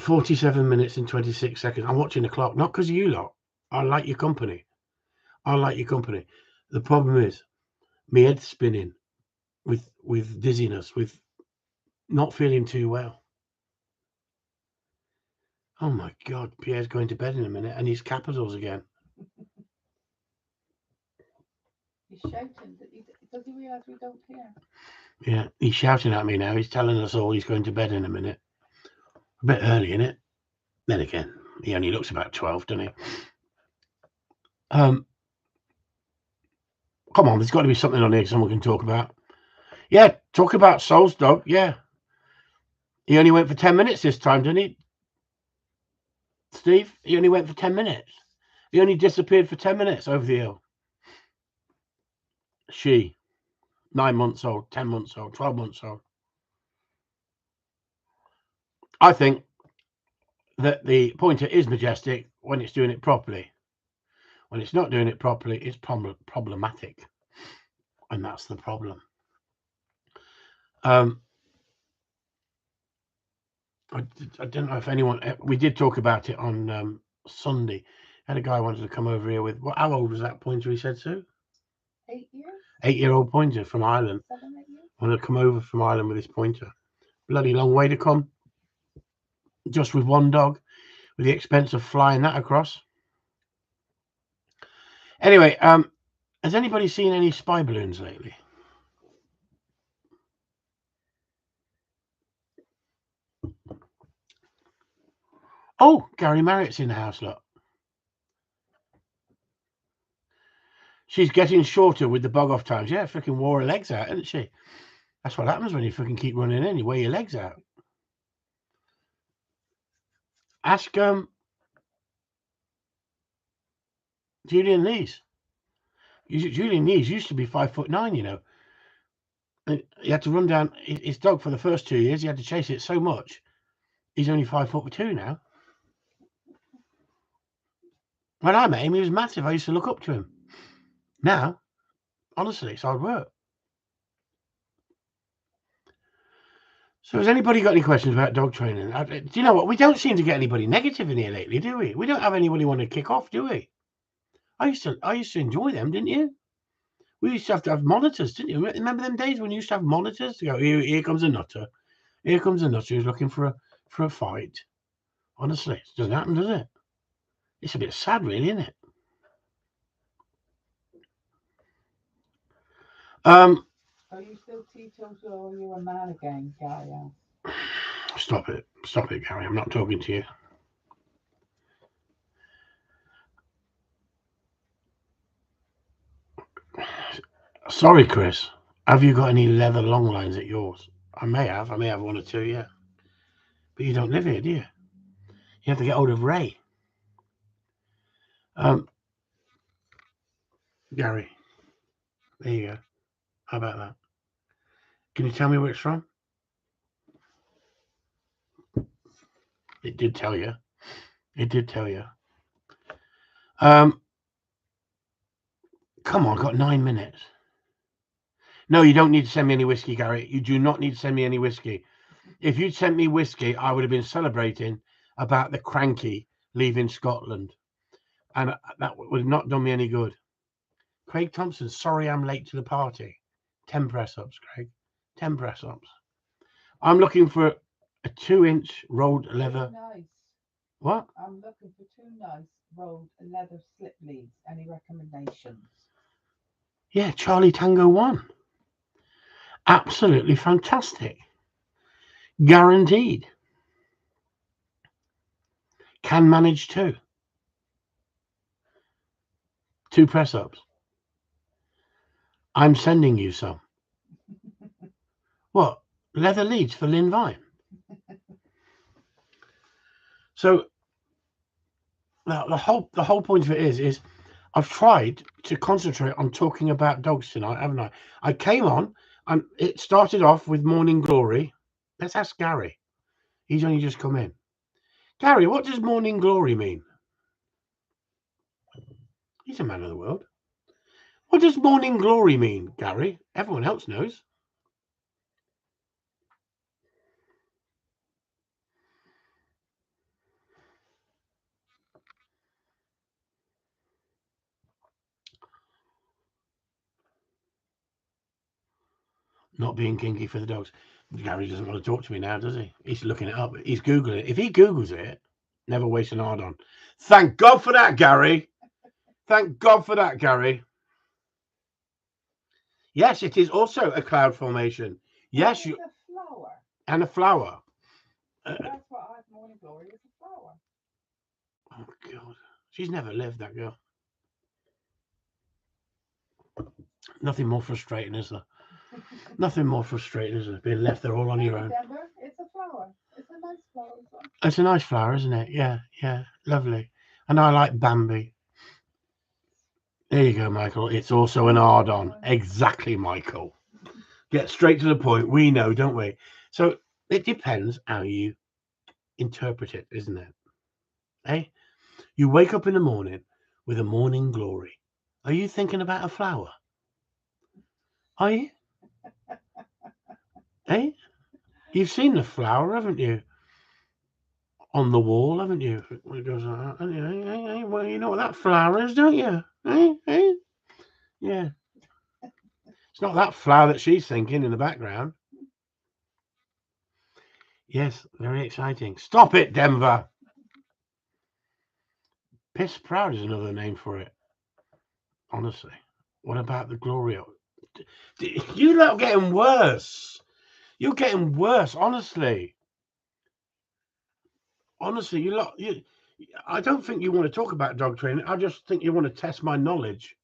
Speaker 2: 47 minutes and 26 seconds. I'm watching the clock, not because of you lot. I like your company. The problem is, my head's spinning with dizziness, with not feeling too well. Oh my God, Pierre's going to bed in a minute and he's capitals again.
Speaker 3: He's shouting. Does he realise we don't hear?
Speaker 2: Yeah, he's shouting at me now. He's telling us all he's going to bed in a minute. A bit early, isn't it? Then again, he only looks about 12, doesn't he? Come on, there's got to be something on here someone can talk about. Yeah, talk about Souls Dog. Yeah. He only went for 10 minutes this time, didn't he? Steve, he only went for 10 minutes. He only disappeared for 10 minutes over the hill. She, 9 months old, 10 months old, 12 months old. I think that the pointer is majestic when it's doing it properly. When it's not doing it properly, it's problematic. And that's the problem. I don't know if anyone, we did talk about it on Sunday. Had a guy wanted to come over here with, how old was that pointer he said, Sue?
Speaker 3: 8 years?
Speaker 2: 8-year-old pointer from Ireland.
Speaker 3: 7, 8 years?
Speaker 2: Wanted to come over from Ireland with his pointer. Bloody long way to come. Just with one dog, with the expense of flying that across. Anyway, has anybody seen any spy balloons lately? Oh, Gary Marriott's in the house, look. She's getting shorter with the bog off times. Yeah, freaking wore her legs out, isn't she? That's what happens when you freaking keep running in. You wear your legs out. Ask Julian Lees. Julian Lees used to be 5'9", you know. And he had to run down his dog for the first 2 years. He had to chase it so much. He's only 5'2" now. When I met him, he was massive. I used to look up to him. Now, honestly, it's hard work. So has anybody got any questions about dog training? Do you know what? We don't seem to get anybody negative in here lately, do we? We don't have anybody want to kick off, do we? I used to enjoy them, didn't you? We used to have monitors, didn't you? Remember them days when you used to have monitors to go, here comes a nutter. Here comes a nutter who's looking for a fight. Honestly, it doesn't happen, does it? It's a bit sad, really, isn't it?
Speaker 3: Are you still teetotal or are you a man again, Gary?
Speaker 2: Stop it, Gary. I'm not talking to you. Sorry, Chris. Have you got any leather long lines at yours? I may have one or two, yeah. But you don't live here, do you? You have to get hold of Ray. Gary, there you go. How about that? Can you tell me where it's from? It did tell you. It did tell you. Come on, I've got 9 minutes. No, you don't need to send me any whiskey, Gary. You do not need to send me any whiskey. If you'd sent me whiskey, I would have been celebrating about the cranky leaving Scotland. And that would have not done me any good. Craig Thompson, sorry I'm late to the party. 10 press-ups, Craig. 10 press-ups. I'm looking for a 2-inch rolled leather.
Speaker 3: Nice.
Speaker 2: What?
Speaker 3: I'm looking for 2 nice rolled leather slip leads. Any recommendations?
Speaker 2: Yeah, Charlie Tango 1. Absolutely fantastic. Guaranteed. Can manage 2. 2 press-ups. I'm sending you some. What? Leather leads for Lynn Vine. So now the whole point of it is I've tried to concentrate on talking about dogs tonight, haven't I? I came on and it started off with Morning Glory. Let's ask Gary. He's only just come in. Gary, what does Morning Glory mean? He's a man of the world. What does Morning Glory mean, Gary? Everyone else knows. Not being kinky for the dogs. Gary doesn't want to talk to me now, does he? He's looking it up. He's Googling it. If he Googles it, never waste an hard on. Thank God for that, Gary. Thank God for that, Gary. Yes, it is also a cloud formation. Yes,
Speaker 3: you. A flower.
Speaker 2: And a flower.
Speaker 3: That's what I have Morning Glory is a flower.
Speaker 2: Oh God, she's never lived, that girl. Nothing more frustrating, is there? Nothing more frustrating, is there? Being left there all on your own.
Speaker 3: Denver, it's a flower. It's a nice flower.
Speaker 2: It's a nice flower, isn't it? Yeah, yeah, lovely. And I like Bambi. There you go, Michael. It's also an hard-on. Exactly, Michael. Get straight to the point. We know, don't we? So it depends how you interpret it, isn't it? Hey, you wake up in the morning with a morning glory. Are you thinking about a flower? Are you? Hey, you've seen the flower, haven't you? On the wall, haven't you? It goes, hey, well, you know what that flower is, don't you? Hey? Yeah. It's not that flower that she's thinking in the background. Yes, very exciting. Stop it, Denver. Piss proud is another name for it. Honestly. What about the Gloria? You lot are getting worse. You're getting worse, honestly. Honestly, I don't think you want to talk about dog training. I just think you want to test my knowledge.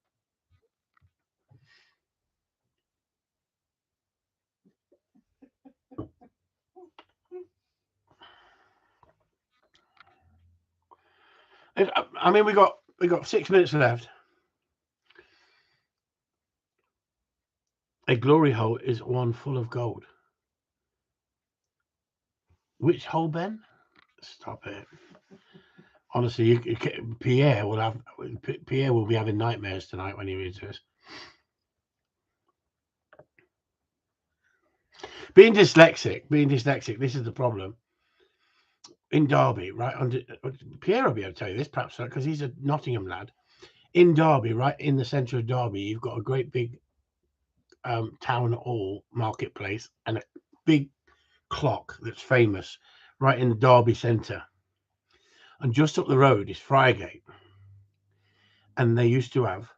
Speaker 2: I mean, we got 6 minutes left. A glory hole is one full of gold. Which hole, Ben? Stop it. Honestly, Pierre will be having nightmares tonight when he reads this. Being dyslexic. This is the problem. In Derby, right? Pierre will be able to tell you this, perhaps, because he's a Nottingham lad. In Derby, right in the centre of Derby, you've got a great big town hall marketplace and a big clock that's famous right in the Derby centre. And just up the road is Friargate. And they used to have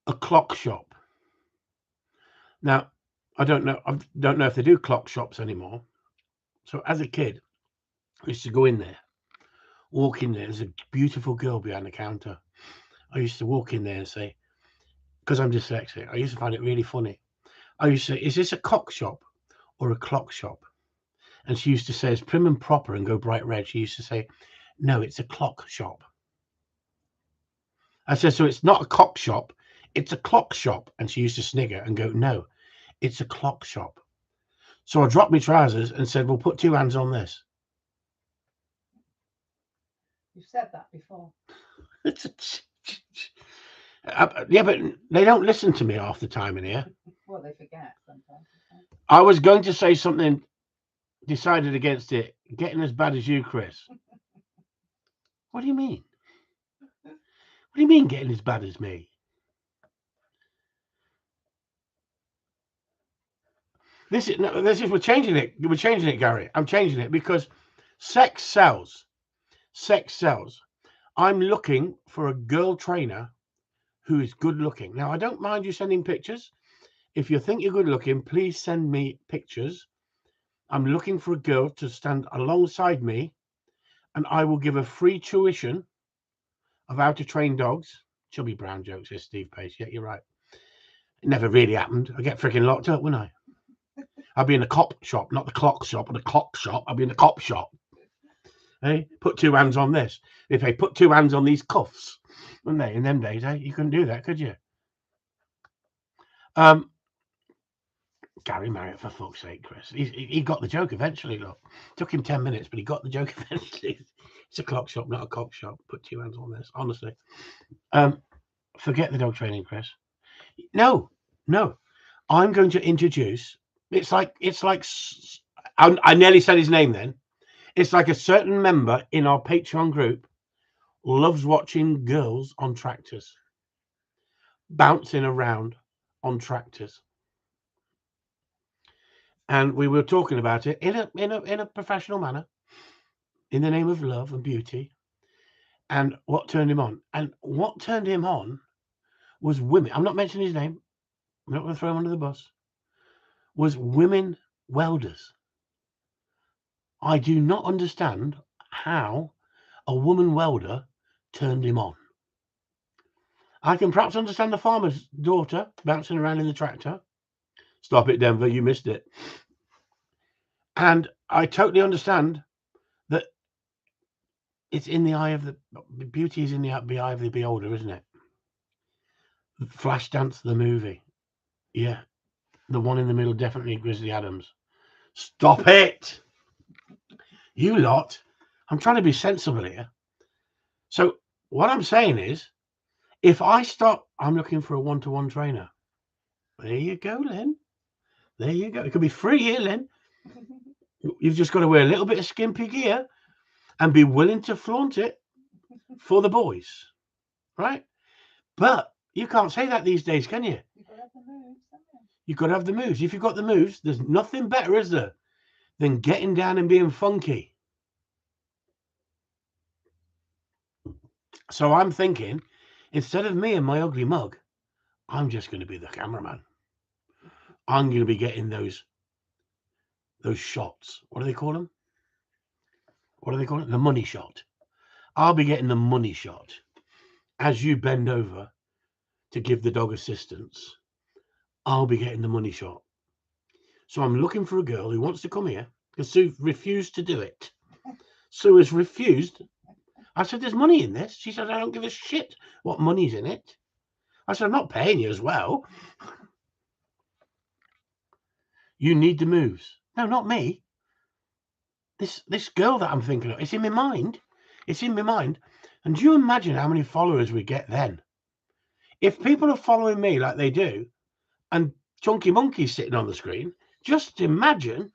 Speaker 2: a clock shop. Now, I don't know if they do clock shops anymore. So as a kid, I used to go in there, walk in there. There's a beautiful girl behind the counter. I used to walk in there and say, because I'm dyslexic, I used to find it really funny. I used to say, is this a cock shop or a clock shop? And she used to say, it's prim and proper and go bright red. She used to say, no, it's a clock shop. I said, so it's not a cock shop, it's a clock shop. And she used to snigger and go, no, it's a clock shop. So I dropped my trousers and said, well, put 2 hands on this.
Speaker 3: You've said that before.
Speaker 2: Yeah, but they don't listen to me half the time in here.
Speaker 3: Well, they forget sometimes.
Speaker 2: I was going to say something, decided against it. Getting as bad as you, Chris. What do you mean? What do you mean getting as bad as me? We're changing it. We're changing it, Gary. I'm changing it because sex sells. Sex sells. I'm looking for a girl trainer who is good looking. Now, I don't mind you sending pictures. If you think you're good looking, please send me pictures. I'm looking for a girl to stand alongside me, and I will give a free tuition of how to train dogs. Chubby Brown jokes, says Steve Pace. Yeah, you're right. It never really happened. I get freaking locked up, wouldn't I? I'll be in the cop shop, not the clock shop or the clock shop. I'll be in the cop shop. Hey, put 2 hands on this. If they put 2 hands on these cuffs, wouldn't they? In them days, you couldn't do that, could you? Gary Marriott, for fuck's sake, Chris. He got the joke eventually. Look, took him 10 minutes, but he got the joke eventually. It's a clock shop, not a cop shop. Put 2 hands on this, honestly. Forget the dog training, Chris. No. I'm going to introduce. It's like I nearly said his name then. It's like a certain member in our Patreon group loves watching girls on tractors, bouncing around on tractors. And we were talking about it in a professional manner, in the name of love and beauty, and what turned him on. And what turned him on was women. I'm not mentioning his name. I'm not going to throw him under the bus. Was women welders. I do not understand how a woman welder turned him on. I can perhaps understand the farmer's daughter bouncing around in the tractor. Stop it, Denver. You missed it. And I totally understand that it's in the eye of the beauty is in the eye of the beholder, isn't it? Flashdance, the movie. Yeah. The one in the middle, definitely Grizzly Adams. Stop it. You lot. I'm trying to be sensible here. So what I'm saying is, if I stop, I'm looking for a one-to-one trainer. There you go, Lynn. There you go. It could be free here, Lynn. You've just got to wear a little bit of skimpy gear and be willing to flaunt it for the boys, right? But you can't say that these days, can you? You've got to have the moves. If you've got the moves, there's nothing better, is there, than getting down and being funky. So I'm thinking, instead of me and my ugly mug, I'm just going to be the cameraman. I'm going to be getting those shots. What do they call them? What do they call it? The money shot. I'll be getting the money shot as you bend over to give the dog assistance. I'll be getting the money shot. So I'm looking for a girl who wants to come here because Sue refused to do it. Sue has refused. I said, there's money in this. She said, I don't give a shit what money's in it. I said, I'm not paying you as well. You need the moves. No, not me. This girl that I'm thinking of, it's in my mind. It's in my mind. And do you imagine how many followers we get then? If people are following me like they do, and Chunky Monkey's sitting on the screen, just imagine.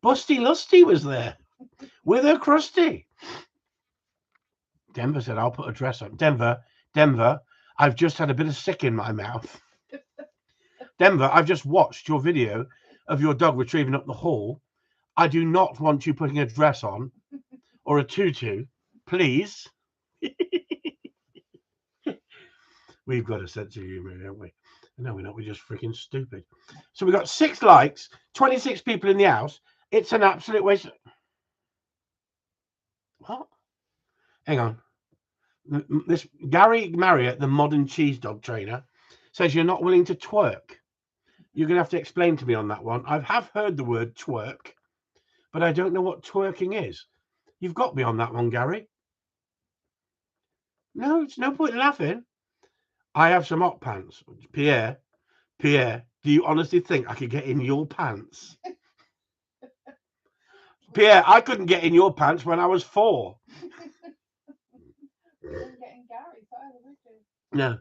Speaker 2: Busty Lusty was there with her crusty. Denver said, I'll put a dress on. Denver, I've just had a bit of sick in my mouth. Denver, I've just watched your video of your dog retrieving up the hall. I do not want you putting a dress on or a tutu, please. We've got a sense of humor, haven't we? No, we're not. We're just freaking stupid. So we got 6 likes, 26 people in the house. It's an absolute waste. What? Hang on. This Gary Marriott, the modern cheese dog trainer, says you're not willing to twerk. You're going to have to explain to me on that one. I have heard the word twerk, but I don't know what twerking is. You've got me on that one, Gary. No, it's no point in laughing. I have some hot pants. Pierre, do you honestly think I could get in your pants? Pierre, I couldn't get in your pants when I was 4.
Speaker 3: Couldn't get in Gary's either, would you?
Speaker 2: No.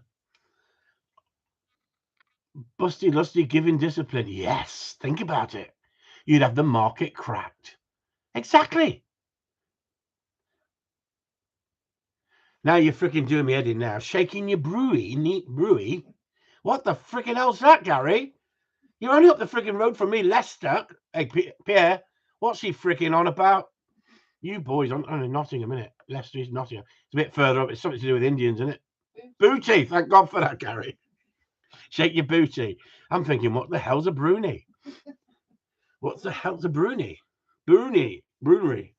Speaker 2: Busty lusty giving discipline. Yes, think about it. You'd have the market cracked. Exactly. Now you're freaking doing me head in now. Shaking your brewy. What the freaking hell's that, Gary? You're only up the freaking road from me, Leicester. Hey, Pierre, what's he freaking on about? You boys, I'm in Nottingham, innit? Leicester is Nottingham. It's a bit further up. It's something to do with Indians, isn't it? Booty. Thank God for that, Gary. Shake your booty. I'm thinking, what the hell's a Bruni? What the hell's a Bruni? Brunery.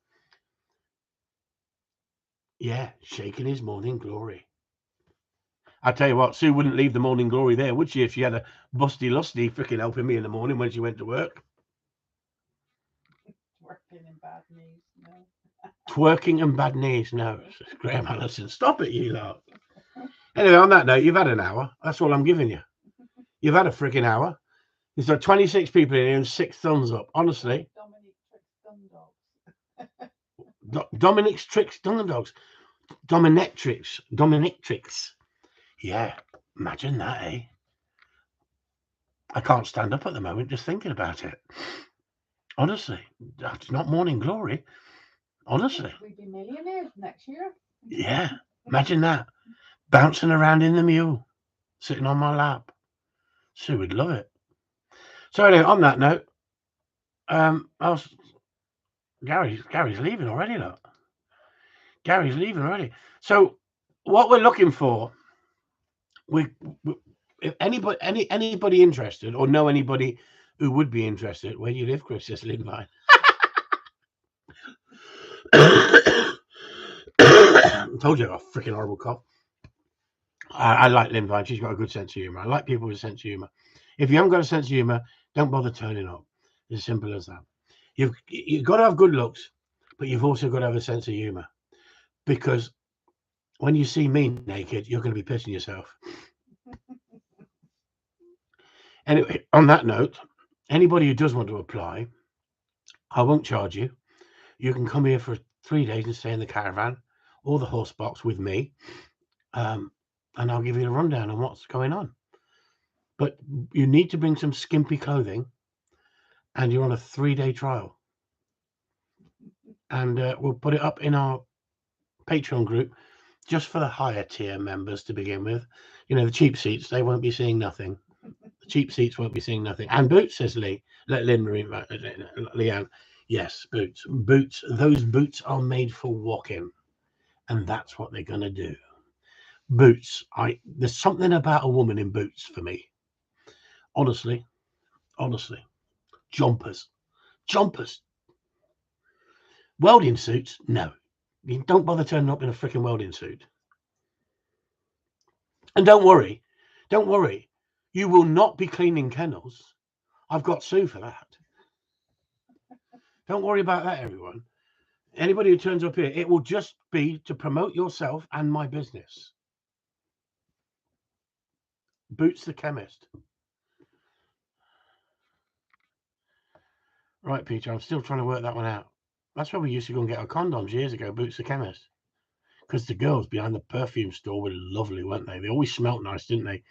Speaker 2: Yeah, shaking his morning glory. I tell you what, Sue wouldn't leave the morning glory there, would she, if she had a busty lusty freaking helping me in the morning when she went to work?
Speaker 3: Working in bad news, no.
Speaker 2: Twerking and bad knees, no. Graham Allison, stop it, you lot. Anyway, on that note, you've had an hour. That's all I'm giving you. You've had a freaking hour. There's got 26 people in here and 6 thumbs up. Honestly. Dominic's Tricks Gundogs. Dominatrix. Yeah, imagine that, eh? I can't stand up at the moment just thinking about it. Honestly, that's not morning glory. Honestly.
Speaker 3: We'd be millionaires next year.
Speaker 2: Yeah, imagine that. Bouncing around in the mule, sitting on my lap. Sue would love it. So anyway, on that note, Gary's leaving already, look. Gary's leaving already. So what we're looking for, if anybody interested or know anybody who would be interested, where do you live, Chris? Just Lindvine. Told you I got a freaking horrible cough. I like Lindvine. She's got a good sense of humour. I like people with a sense of humour. If you haven't got a sense of humour, don't bother turning up. It's as simple as that. You've got to have good looks, but you've also got to have a sense of humour. Because when you see me naked, you're going to be pissing yourself. Anyway, on that note, anybody who does want to apply, I won't charge you. You can come here for 3 days and stay in the caravan or the horse box with me. And I'll give you a rundown on what's going on. But you need to bring some skimpy clothing, and you're on a 3-day trial. And we'll put it up in our Patreon group just for the higher tier members to begin with. You know, the cheap seats, they won't be seeing nothing. The cheap seats won't be seeing nothing. And boots, says Lee. Leanne. Yes, boots. Boots. Those boots are made for walking. And that's what they're going to do. Boots. There's something about a woman in boots for me. Honestly. Jumpers. Welding suits? No. You don't bother turning up in a freaking welding suit. And don't worry. You will not be cleaning kennels. I've got Sue for that. Don't worry about that, everyone. Anybody who turns up here, it will just be to promote yourself and my business. Boots the chemist. Right, Peter, I'm still trying to work that one out. That's where we used to go and get our condoms years ago, Boots the chemist. Because the girls behind the perfume store were lovely, weren't they? They always smelt nice, didn't they?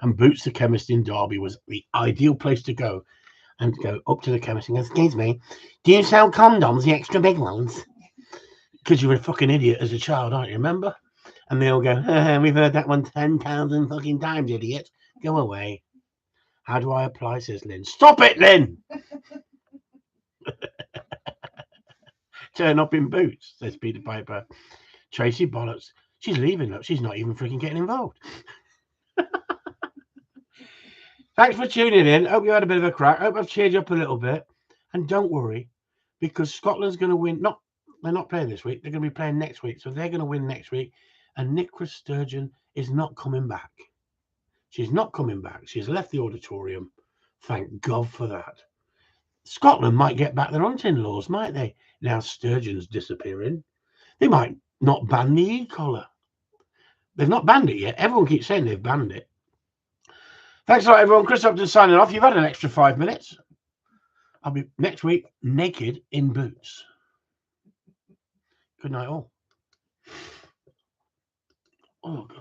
Speaker 2: And Boots the chemist in Derby was the ideal place to go. And go up to the chemist and go, excuse me, do you sell condoms, the extra big ones? Because you were a fucking idiot as a child, aren't you? Remember? And they all go, we've heard that one 10,000 fucking times, idiot. Go away. How do I apply, says Lynn. Stop it, Lynn! Turn up in boots, says Peter Piper. Tracy bollocks. She's leaving, look. She's not even freaking getting involved. Thanks for tuning in. Hope you had a bit of a crack. Hope I've cheered you up a little bit. And don't worry, because Scotland's going to win. They're not playing this week. They're going to be playing next week. So they're going to win next week. And Nicola Sturgeon is not coming back. She's not coming back. She's left the auditorium Thank God for that. Scotland might get back their hunting laws, might they? Now sturgeon's disappearing. They might not ban the e-collar. They've not banned it yet. Everyone keeps saying they've banned it. Thanks a lot, everyone. Chris Upton signing off. You've had an extra 5 minutes. I'll be next week naked in boots. Good night, all. Oh, God.